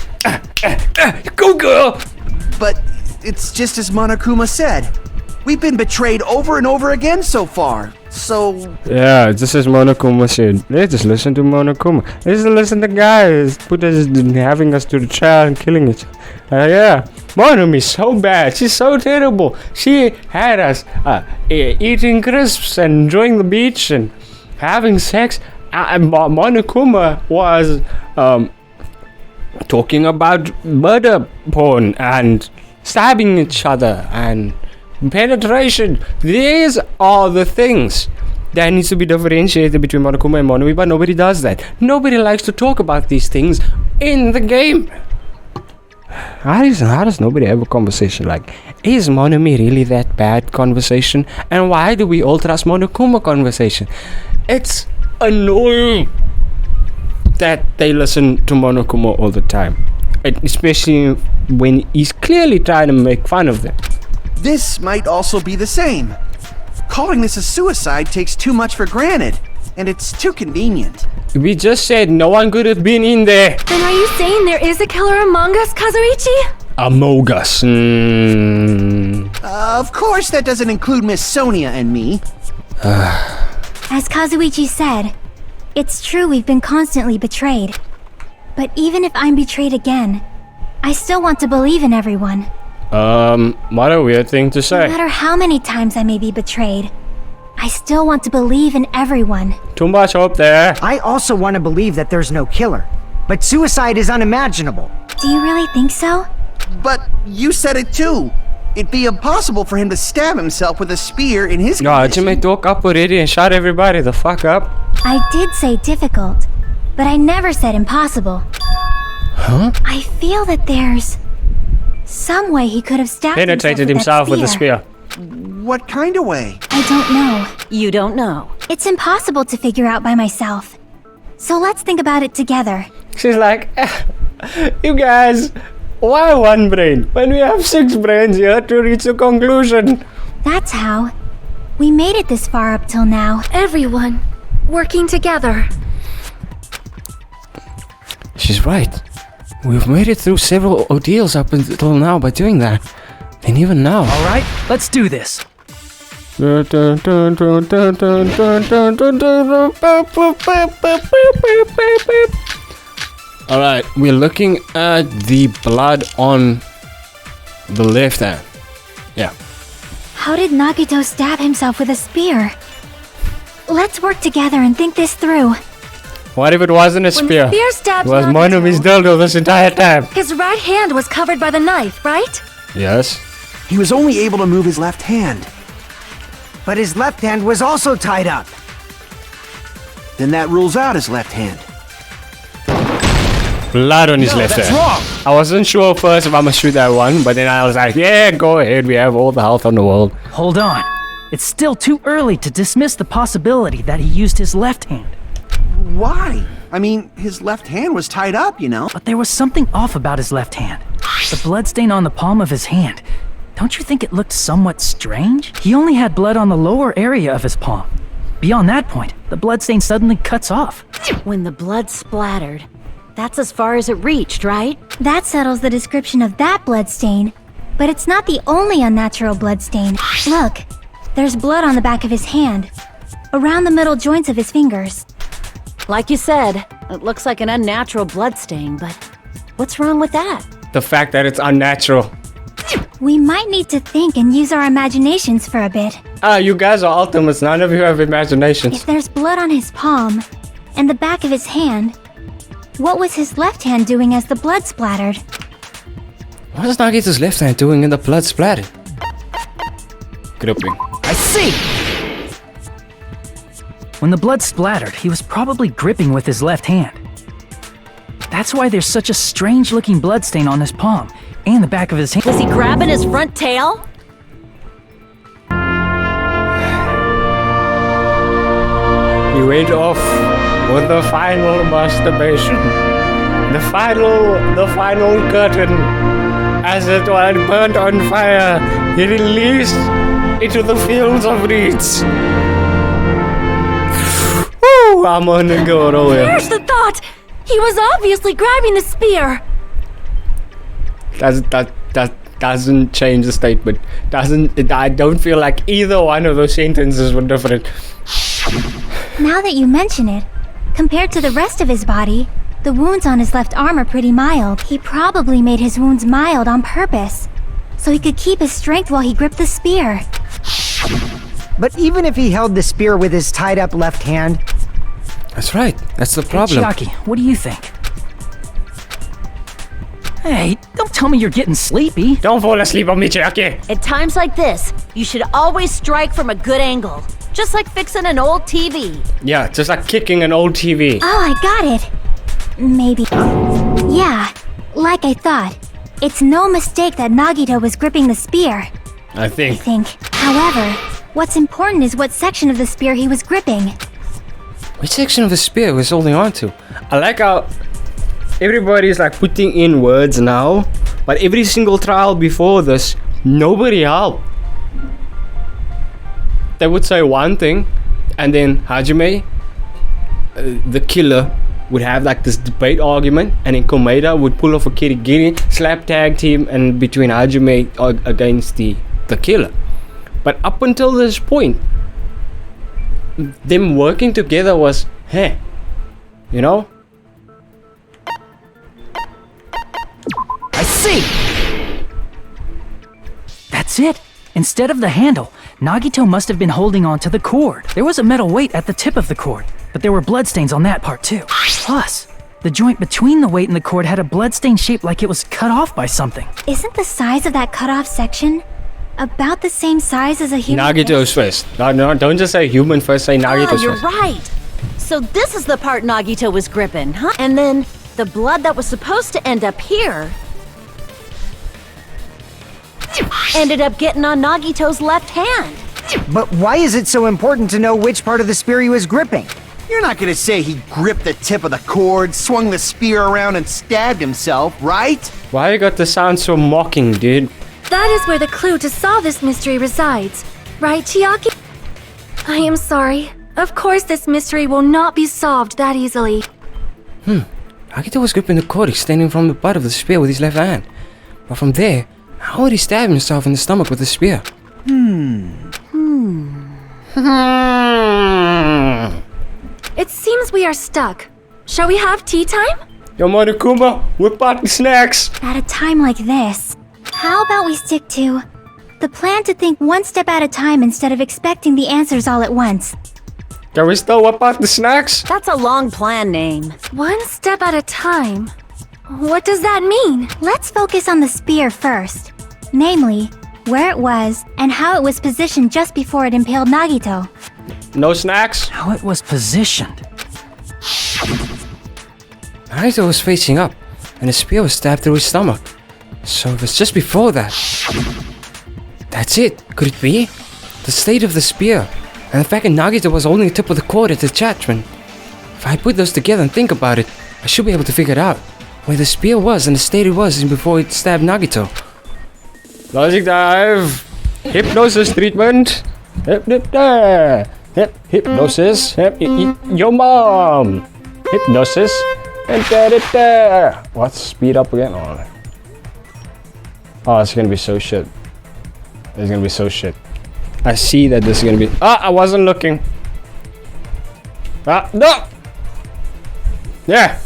Go, girl. But it's just as Monokuma said. We've been betrayed over and over again so far. So... Yeah, just as Monokuma said. Let's just listen to Monokuma. Let's listen to guys put us having us to the trial and killing each other. Yeah, Monomi's so bad. She's so terrible. She had us eating crisps and enjoying the beach and having sex. Monokuma was talking about murder porn and stabbing each other and penetration. These are the things that needs to be differentiated between Monokuma and Monomi, but nobody does that. Nobody likes to talk about these things in the game. How does nobody have a conversation like, is Monomi really that bad conversation? And why do we all trust Monokuma conversation? It's annoying that they listen to Monokuma all the time. Especially when he's clearly trying to make fun of them. This might also be the same. Calling this a suicide takes too much for granted, and it's too convenient. We just said no one could have been in there. Then are you saying there is a killer among us, Kazuichi? Among us. Of course that doesn't include Miss Sonia and me. As Kazuichi said, it's true we've been constantly betrayed. But even if I'm betrayed again, I still want to believe in everyone. What a weird thing to No say. matter how many times I may be betrayed, I still want to believe in everyone. Too much hope there. I also want to believe that there's no killer. But suicide is unimaginable. Do you really think so? But you said it too. It'd be impossible for him to stab himself with a spear in his No, Hajime talk up already and shut everybody the fuck up. I did say difficult, but I never said impossible. Huh? I feel that there's some way he could have stabbed Penetrated himself with with a spear. What kind of way? I don't know. You don't know. It's impossible to figure out by myself. So let's think about it together. She's like, you guys, why one brain when we have 6 brains here to reach a conclusion? That's how. We made it this far up till now. Everyone working together. She's right. We've made it through several ordeals up until now by doing that. And even now. Alright, let's do this. Alright, we're looking at the blood on the left hand. Yeah. How did Nagito stab himself with a spear? Let's work together and think this through. What if it wasn't a When spear? the spear stabbed It was Nagito, Monomi's dildo this entire time. his right hand was covered by the knife, right? Yes. He was only able to move his left hand. But his left hand was also tied up. Then that rules out his left hand. Blood on his left hand. wrong. I wasn't sure first if I'm gonna shoot that one, but then I was like, yeah, go ahead. We have all the health in the world. Hold on. It's still too early to dismiss the possibility that he used his left hand. Why? I mean, his left hand was tied up, you know? But there was something off about his left hand. The bloodstain on the palm of his hand. Don't you think it looked somewhat strange? He only had blood on the lower area of his palm. Beyond that point, the bloodstain suddenly cuts off. When the blood splattered, that's as far as it reached, right? That settles the description of that bloodstain. But it's not the only unnatural bloodstain. Look, there's blood on the back of his hand, around the middle joints of his fingers. Like you said, it looks like an unnatural bloodstain, but what's wrong with that? The fact that it's unnatural. We might need to think and use our imaginations for a bit. You guys are ultimates. None of you have imaginations. If there's blood on his palm and the back of his hand, what was his left hand doing as the blood splattered? What is Nagito's left hand doing in the blood splattered? Gripping. I see! When the blood splattered, he was probably gripping with his left hand. That's why there's such a strange-looking bloodstain on his palm and the back of his hand. Was he grabbing his front tail? He went off with the final masturbation. The final curtain. As it was burnt on fire, he released into the fields of reeds. Woo! I'm gonna go nowhere. Here's the thought! He was obviously grabbing the spear! That doesn't change the statement. I don't feel like either one of those sentences were different. Now that you mention it, compared to the rest of his body, the wounds on his left arm are pretty mild. He probably made his wounds mild on purpose, so he could keep his strength while he gripped the spear. But even if he held the spear with his tied up left hand... That's right. That's the Hey, problem. Chiaki, what do you think? Hey, don't tell me you're getting sleepy. Don't fall asleep on me, Chiaki. At times like this, you should always strike from a good angle. Just like fixing an old TV. Yeah, just like kicking an old TV. Oh, I got it! Maybe. Yeah, like I thought. It's no mistake that Nagito was gripping the spear, I I think. think. However, what's important is what section of the spear he was gripping. Which section of the spear was holding on to? I like how everybody's like putting in words now, but every single trial before this, nobody helped. They would say one thing, and then Hajime, the killer, would have like this debate argument, and then Komeda would pull off a kirigiri, slap tag team, and between Hajime against the killer. But up until this point, them working together was, you know? I see! it. Instead of the handle, Nagito must have been holding on to the cord. There was a metal weight at the tip of the cord, but there were bloodstains on that part too. Plus, the joint between the weight and the cord had a bloodstain shaped like it was cut off by something. Isn't the size of that cut off section about the same size as a human? Nagito's fist. No, don't just say human fist, say Nagito's you're fist. right. So this is the part Nagito was gripping, huh? And then the blood that was supposed to end up here ended up getting on Nagito's left hand. But why is it so important to know which part of the spear he was gripping? You're not gonna say he gripped the tip of the cord, swung the spear around, and stabbed himself, right? Why you got to sound so mocking, dude? That is where the clue to solve this mystery resides. Right, Chiaki? I am sorry. Of course this mystery will not be solved that easily. Nagito was gripping the cord extending from the butt of the spear with his left hand. But from there, how would he stab himself in the stomach with the spear? It seems we are stuck. Shall we have tea time? Yo, Monokuma, whip out the snacks! At a time like this, how about we stick to the plan to think one step at a time instead of expecting the answers all at once? Can we still whip out the snacks? That's a long plan name. One step at a time. What does that mean? Let's focus on the spear first. Namely, where it was and how it was positioned just before it impaled Nagito. No snacks? How it was positioned. Nagito was facing up, and the spear was stabbed through his stomach. So it was just before that. That's it. Could it be? The state of the spear, and the fact that Nagito was holding the tip of the cord at the attachment. If I put those together and think about it, I should be able to figure it out. Where the spear was and the state it was before it stabbed Nagito. Logic dive! Hypnosis treatment! Hypnosis! Yo mom! Hypnosis! And da. What's speed up again? Oh, it's gonna be so shit. It's gonna be so shit. I see that this is gonna be. I wasn't looking. No! Yeah!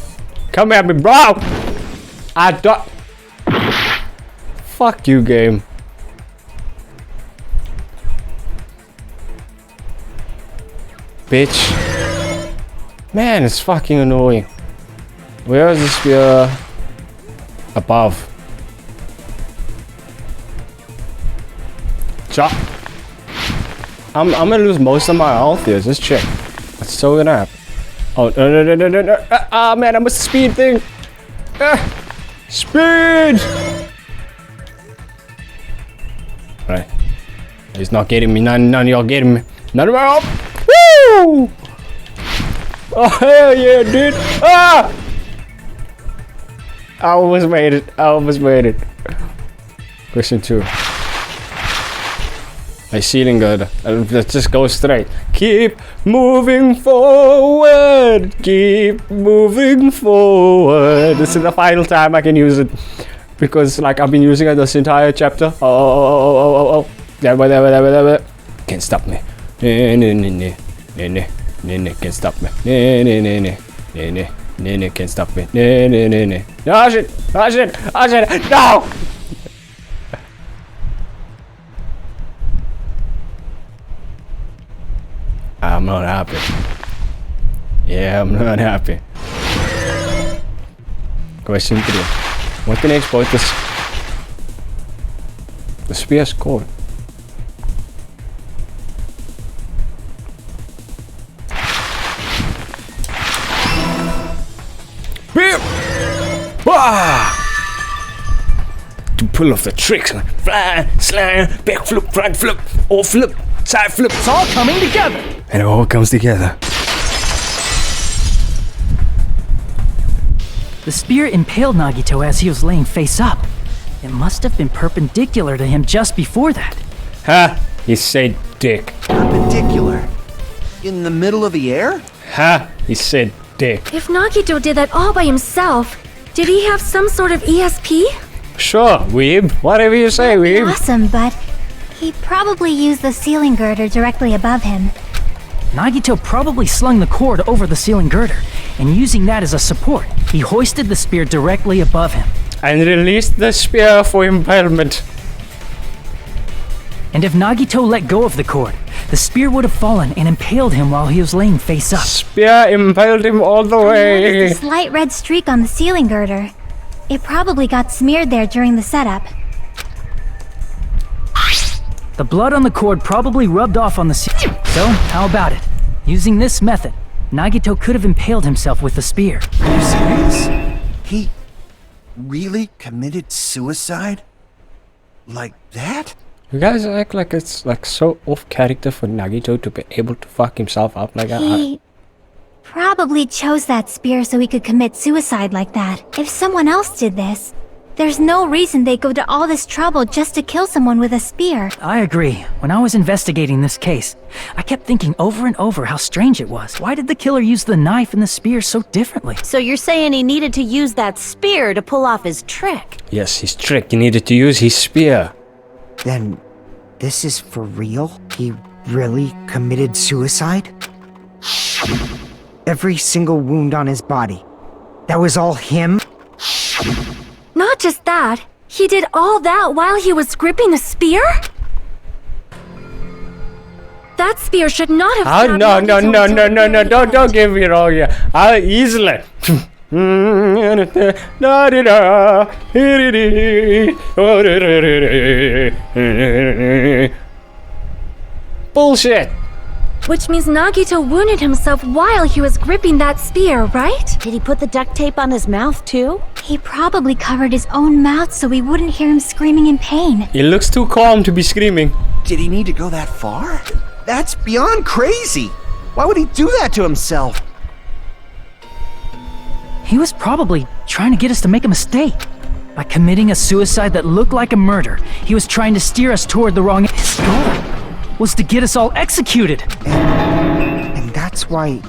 Come at me, bro! I don't. Fuck you, game. Bitch. Man, it's fucking annoying. Where is the spear? Above. Chop. I'm gonna lose most of my health here. Just check. What's so gonna happen? Oh, no. Ah, man, I missed the speed thing. Speed! Right. He's not getting me. None of y'all getting me. None of y'all. Woo! Oh, hell yeah, dude. Ah! I almost made it. Question 2. My ceiling good. Let's just go straight. Keep moving forward. Keep moving forward. This is the final time I can use it. Because like I've been using it this entire chapter. Oh. There. Can't stop me. Can't stop me. Can't stop me. Oh shit. No! I'm not happy. Yeah, I'm not happy. Question 3. What can I exploit this? The spear cord. Bam! Ah! To pull off the tricks, fly, slide, back flip, front flip, or flip, side flip. It's all coming together. And it all comes together. The spear impaled Nagito as he was laying face up. It must have been perpendicular to him just before that. Ha! You said dick. Perpendicular? In the middle of the air? Ha! You said dick. If Nagito did that all by himself, did he have some sort of ESP? Sure, weeb. Whatever you say, weeb. Awesome, but he probably used the ceiling girder directly above him. Nagito probably slung the cord over the ceiling girder, and using that as a support, he hoisted the spear directly above him. And released the spear for impalement. And if Nagito let go of the cord, the spear would have fallen and impaled him while he was laying face up. Spear impaled him all the I way. noticed a slight red streak on the ceiling girder. It probably got smeared there during the setup. The blood on the cord probably rubbed off on the ceiling. So, how about it? Using this method, Nagito could have impaled himself with the spear. Are you serious? He really committed suicide? Like that? You guys act like it's like so off character for Nagito to be able to fuck himself up like that. He probably chose that spear so he could commit suicide like that. If someone else did this, there's no reason they'd go to all this trouble just to kill someone with a spear. I agree. When I was investigating this case, I kept thinking over and over how strange it was. Why did the killer use the knife and the spear so differently? So you're saying he needed to use that spear to pull off his trick? Yes, his trick. He needed to use his spear. Then, this is for real? He really committed suicide? Every single wound on his body. That was all him? Not just that, he did all that while he was gripping the spear? That spear should not have stabbed No, Nagito don't get me wrong here. I'll easily. Bullshit. Which means Nagito wounded himself while he was gripping that spear, right? Did he put the duct tape on his mouth too? He probably covered his own mouth so we wouldn't hear him screaming in pain. He looks too calm to be screaming. Did he need to go that far? That's beyond crazy. Why would he do that to himself? He was probably trying to get us to make a mistake. By committing a suicide that looked like a murder, he was trying to steer us toward the wrong... His goal was to get us all executed. And that's why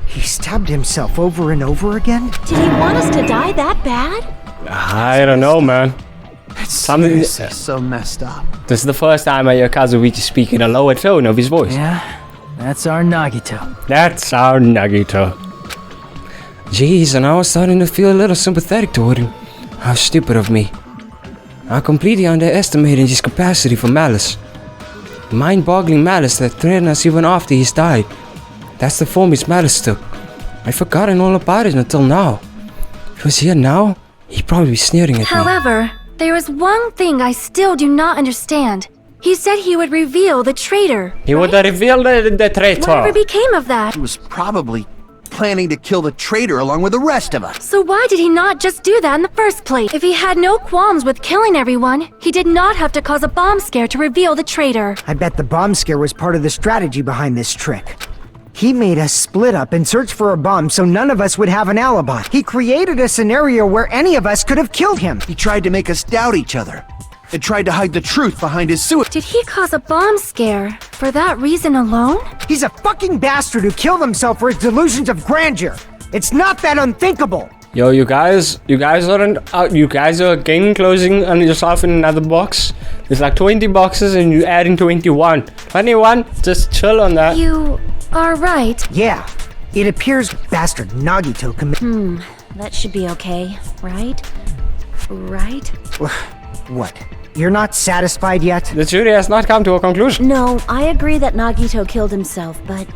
he stabbed himself over and over again? Did he want us to die that bad? I don't know, man. Something This is so messed up. This is the first time I hear Kazuichi speak in a lower tone of his voice. Yeah, that's our Nagito. That's our Nagito. Jeez, and I was starting to feel a little sympathetic toward him. How stupid of me. I completely underestimated his capacity for malice. Mind-boggling malice that threatened us even after he's died. That's the form his malice took. I'd forgotten all about it until now. If he was here now, he'd probably be sneering at me. However, there is one thing I still do not understand. He said he would reveal the traitor. He would reveal the traitor. Whatever became of that? He was probably planning to kill the traitor along with the rest of us. So why did he not just do that in the first place? If he had no qualms with killing everyone, he did not have to cause a bomb scare to reveal the traitor. I bet the bomb scare was part of the strategy behind this trick. He made us split up and search for a bomb so none of us would have an alibi. He created a scenario where any of us could have killed him. He tried to make us doubt each other. And tried to hide the truth behind his suicide. Did he cause a bomb scare for that reason alone? He's a fucking bastard who killed himself for his delusions of grandeur. It's not that unthinkable. Yo, you guys are again closing on yourself in another box. There's like 20 boxes and you're adding 21. 21, just chill on that. You are right. Yeah, it appears bastard Nagito committed. That should be okay, right? Right? What? You're not satisfied yet? The jury has not come to a conclusion. No, I agree that Nagito killed himself, but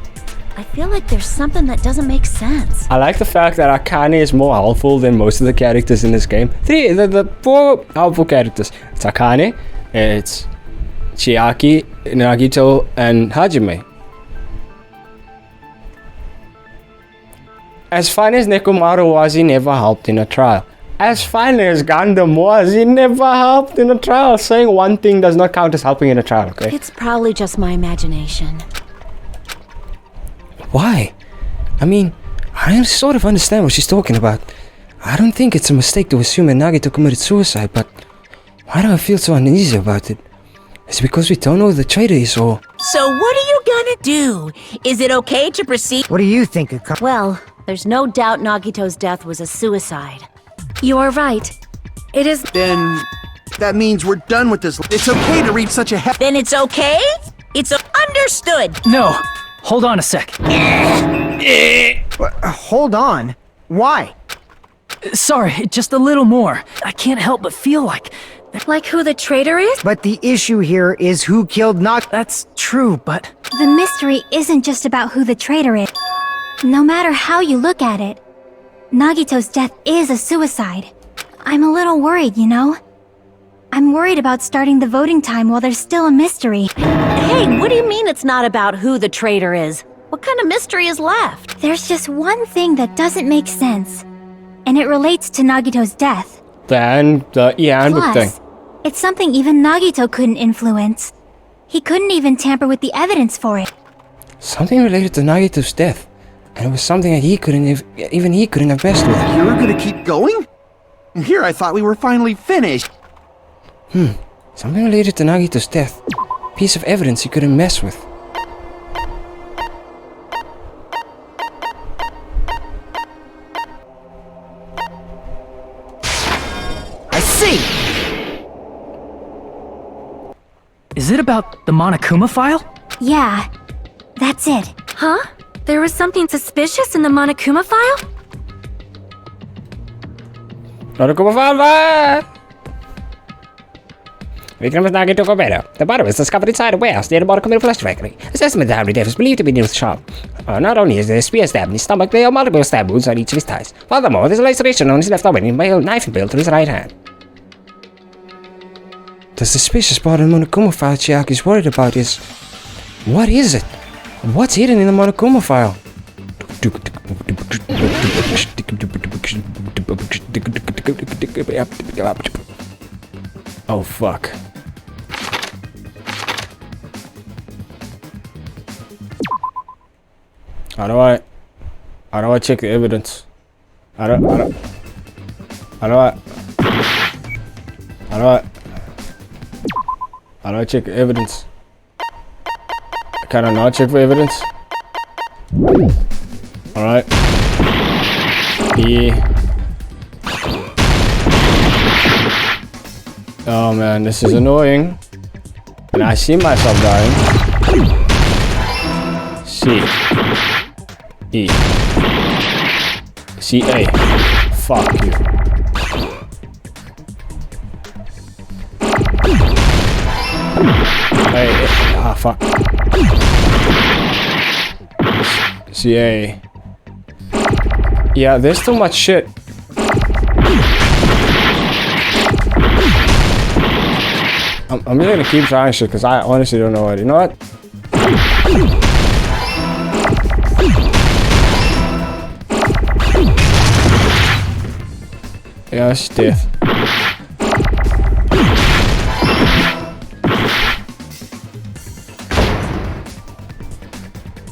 I feel like there's something that doesn't make sense. I like the fact that Akane is more helpful than most of the characters in this game. The four helpful characters. It's Akane, it's Chiaki, Nagito, and Hajime. As fine as Nekomaru was, he never helped in a trial. As fine as Gundam was, he never helped in a trial. Saying one thing does not count as helping in a trial, okay? It's probably just my imagination. Why? I mean, I sort of understand what she's talking about. I don't think it's a mistake to assume that Nagito committed suicide, but why do I feel so uneasy about it? Is it because we don't know who the traitor is, or... So what are you gonna do? Is it okay to proceed? What do you think, Akane? Well, there's no doubt Nagito's death was a suicide. You are right. It is. Then that means we're done with this. It's okay to read such a Then it's okay? It's understood. No, hold on a sec. Hold on. Why? Sorry, just a little more. I can't help but feel like Like who the traitor is? But the issue here is who killed Nagito. That's true, but The mystery isn't just about who the traitor is. No matter how you look at it, Nagito's death is a suicide. I'm a little worried, you know? I'm worried about starting the voting time while there's still a mystery. Hey, what do you mean it's not about who the traitor is? What kind of mystery is left? There's just one thing that doesn't make sense, and it relates to Nagito's death. Plus, it's something even Nagito couldn't influence. He couldn't even tamper with the evidence for it. Something related to Nagito's death. And it was something that he couldn't have messed with. You were gonna keep going? Here I thought we were finally finished. Something related to Nagito's death. Piece of evidence he couldn't mess with. I see! Is it about the Monokuma file? Yeah, that's it. Huh? There was something suspicious in the Monokuma file? Monokuma file! Victim of Nagito Kobero. The body was discovered inside a warehouse near the Monokuma Flesh Factory. Assessment of how death is believed to be near the shop. Not only is there a spear stab in his stomach, there are multiple stab wounds on each of his thighs. Furthermore, there's a laceration on his left arm and a knife impaled through his right hand. The suspicious part of the Monokuma file Chiaki is worried about is... What is it? What's hidden in the Monokuma file? Oh fuck. How do I check the evidence? How do I check the evidence? Can I not check for evidence? Alright. Yeah. Oh man, this is annoying. And I see myself dying. C. E. C. A. Fuck you. Hey. Ah, fuck. CA. Yeah, there's too much shit. I'm just gonna keep trying shit because I honestly don't know what. You know what? Yeah, it's death.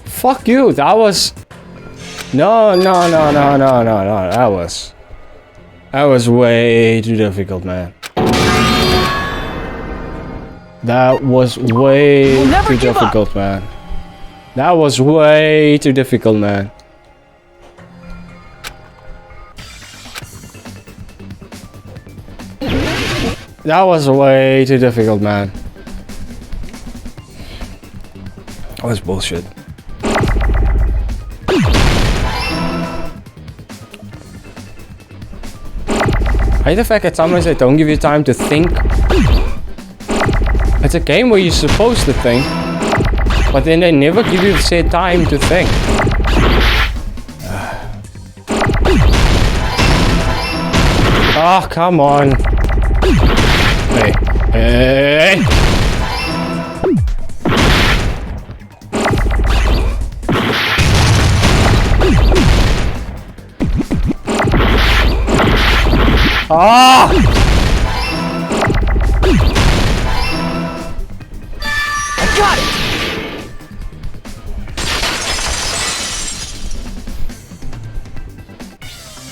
Fuck you, that was... No, that was way too difficult, man. That was way too difficult, man. That was way too difficult, man. That was way too difficult, man. That was bullshit. I hate the fact that sometimes they don't give you time to think. It's a game where you're supposed to think, but then they never give you the said time to think. Oh, come on. Hey. Hey. Ah! I got it!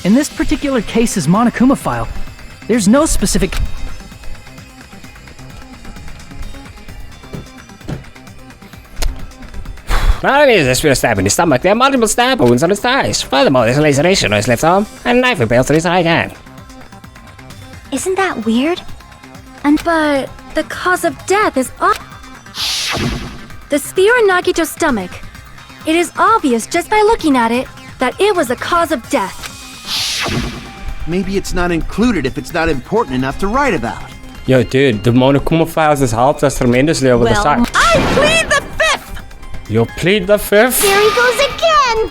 In this particular case's Monokuma file, there's no specific... Not only is there a spear stab in his stomach, there are multiple stab wounds on his thighs. Furthermore, there's a laceration on his left arm and a knife impaled through his right hand. Isn't that weird? But the cause of death is the spear in Nagito's stomach. It is obvious just by looking at it that it was a cause of death. Maybe it's not included if it's not important enough to write about. Yo, dude, the Monokuma files has helped us tremendously over the side. I plead the fifth! You'll plead the fifth? There he goes again!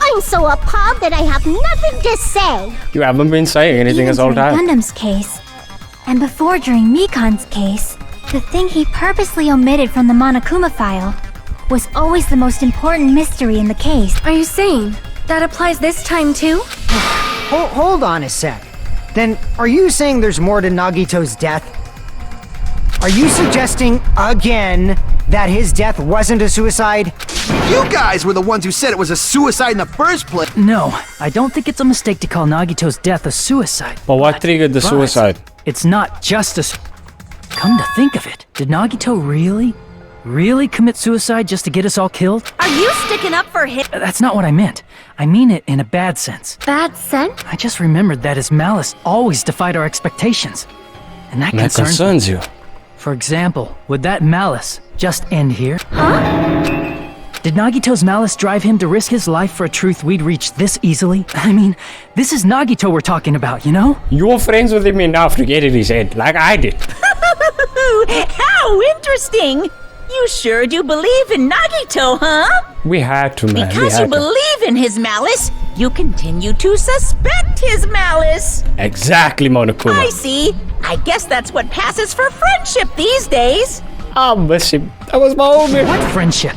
I'm so appalled that I have nothing to say. You haven't been saying anything Even this whole during time. Gundam's case, and before during Mikan's case, the thing he purposely omitted from the Monokuma file was always the most important mystery in the case. Are you saying that applies this time too? Hold on a sec. Then, are you saying there's more to Nagito's death? Are you suggesting, again, that his death wasn't a suicide? You guys were the ones who said it was a suicide in the first place. No, I don't think it's a mistake to call Nagito's death a suicide. But what triggered the But suicide? It's not just a... Come to think of it, did Nagito really commit suicide just to get us all killed? Are you sticking up for him? That's not what I meant. I mean it in a bad sense. Bad sense? I just remembered that his malice always defied our expectations. And that And that concerns you. For example, would that malice just end here? Huh? Did Nagito's malice drive him to risk his life for a truth we'd reach this easily? I mean, this is Nagito we're talking about, you know? You're friends with him enough to get in his head, like I did. How interesting! You sure do believe in Nagito, huh? We had to, man. Because you believe in his malice, you continue to suspect his malice. Exactly, Monokuma. I see. I guess that's what passes for friendship these days. I miss him. That was my homie. What friendship?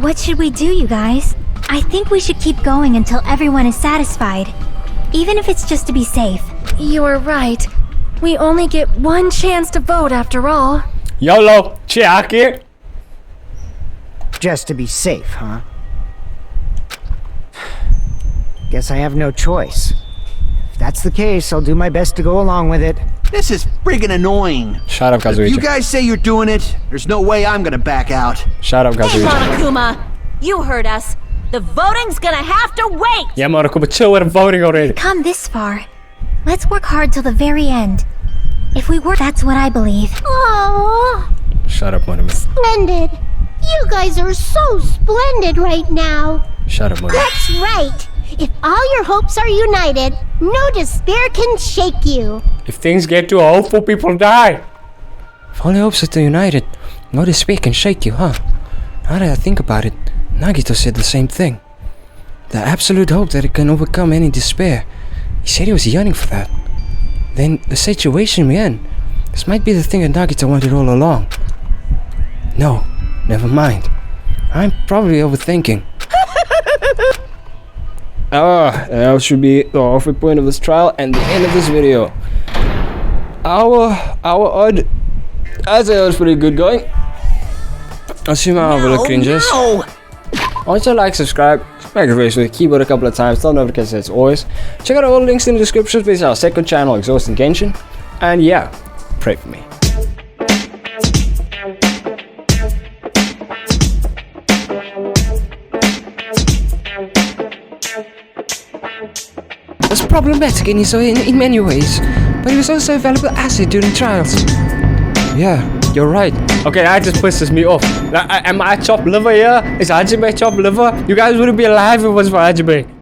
What should we do, you guys? I think we should keep going until everyone is satisfied. Even if it's just to be safe. You're right. We only get one chance to vote after all. YOLO, check it. Just to be safe, huh? Guess I have no choice. If that's the case, I'll do my best to go along with it. This is friggin' annoying. Shut up, If Kazuichi. you guys say you're doing it, there's no way I'm gonna back out. Shut up, Hey, Kazuichi. Monokuma! You heard us. The voting's gonna have to wait! Yeah, Monokuma, chill with the voting already. Come this far. Let's work hard till the very end. If we work, that's what I believe. Oh, Shut up, Monokuma. splendid. You guys are so splendid right now. Shut up, Monokuma. That's right. If all your hopes are united, no despair can shake you. If things get too hopeful, people die. If only hopes are united, no despair can shake you, huh? Now that I think about it, Nagito said the same thing. The absolute hope that it can overcome any despair. He said he was yearning for that. Then the situation we're in, this might be the thing that Nagito wanted all along. No, never mind. I'm probably overthinking. That should be the halfway point of this trial and the end of this video. Our odd, I'd say it was pretty good going. I'll see my overlordcringus. Also like, subscribe, smack the face with the keyboard a couple of times, tell notifications as always. Check out all the links in the description, please our second channel, Exhaust and Genshin. And yeah, pray for me. Was problematic in many ways, but he was also a valuable asset during trials. Yeah, you're right. Okay, that just pisses me off. Like, am I chopped liver here? Is Hajime chopped liver? You guys wouldn't be alive if it was for Hajime.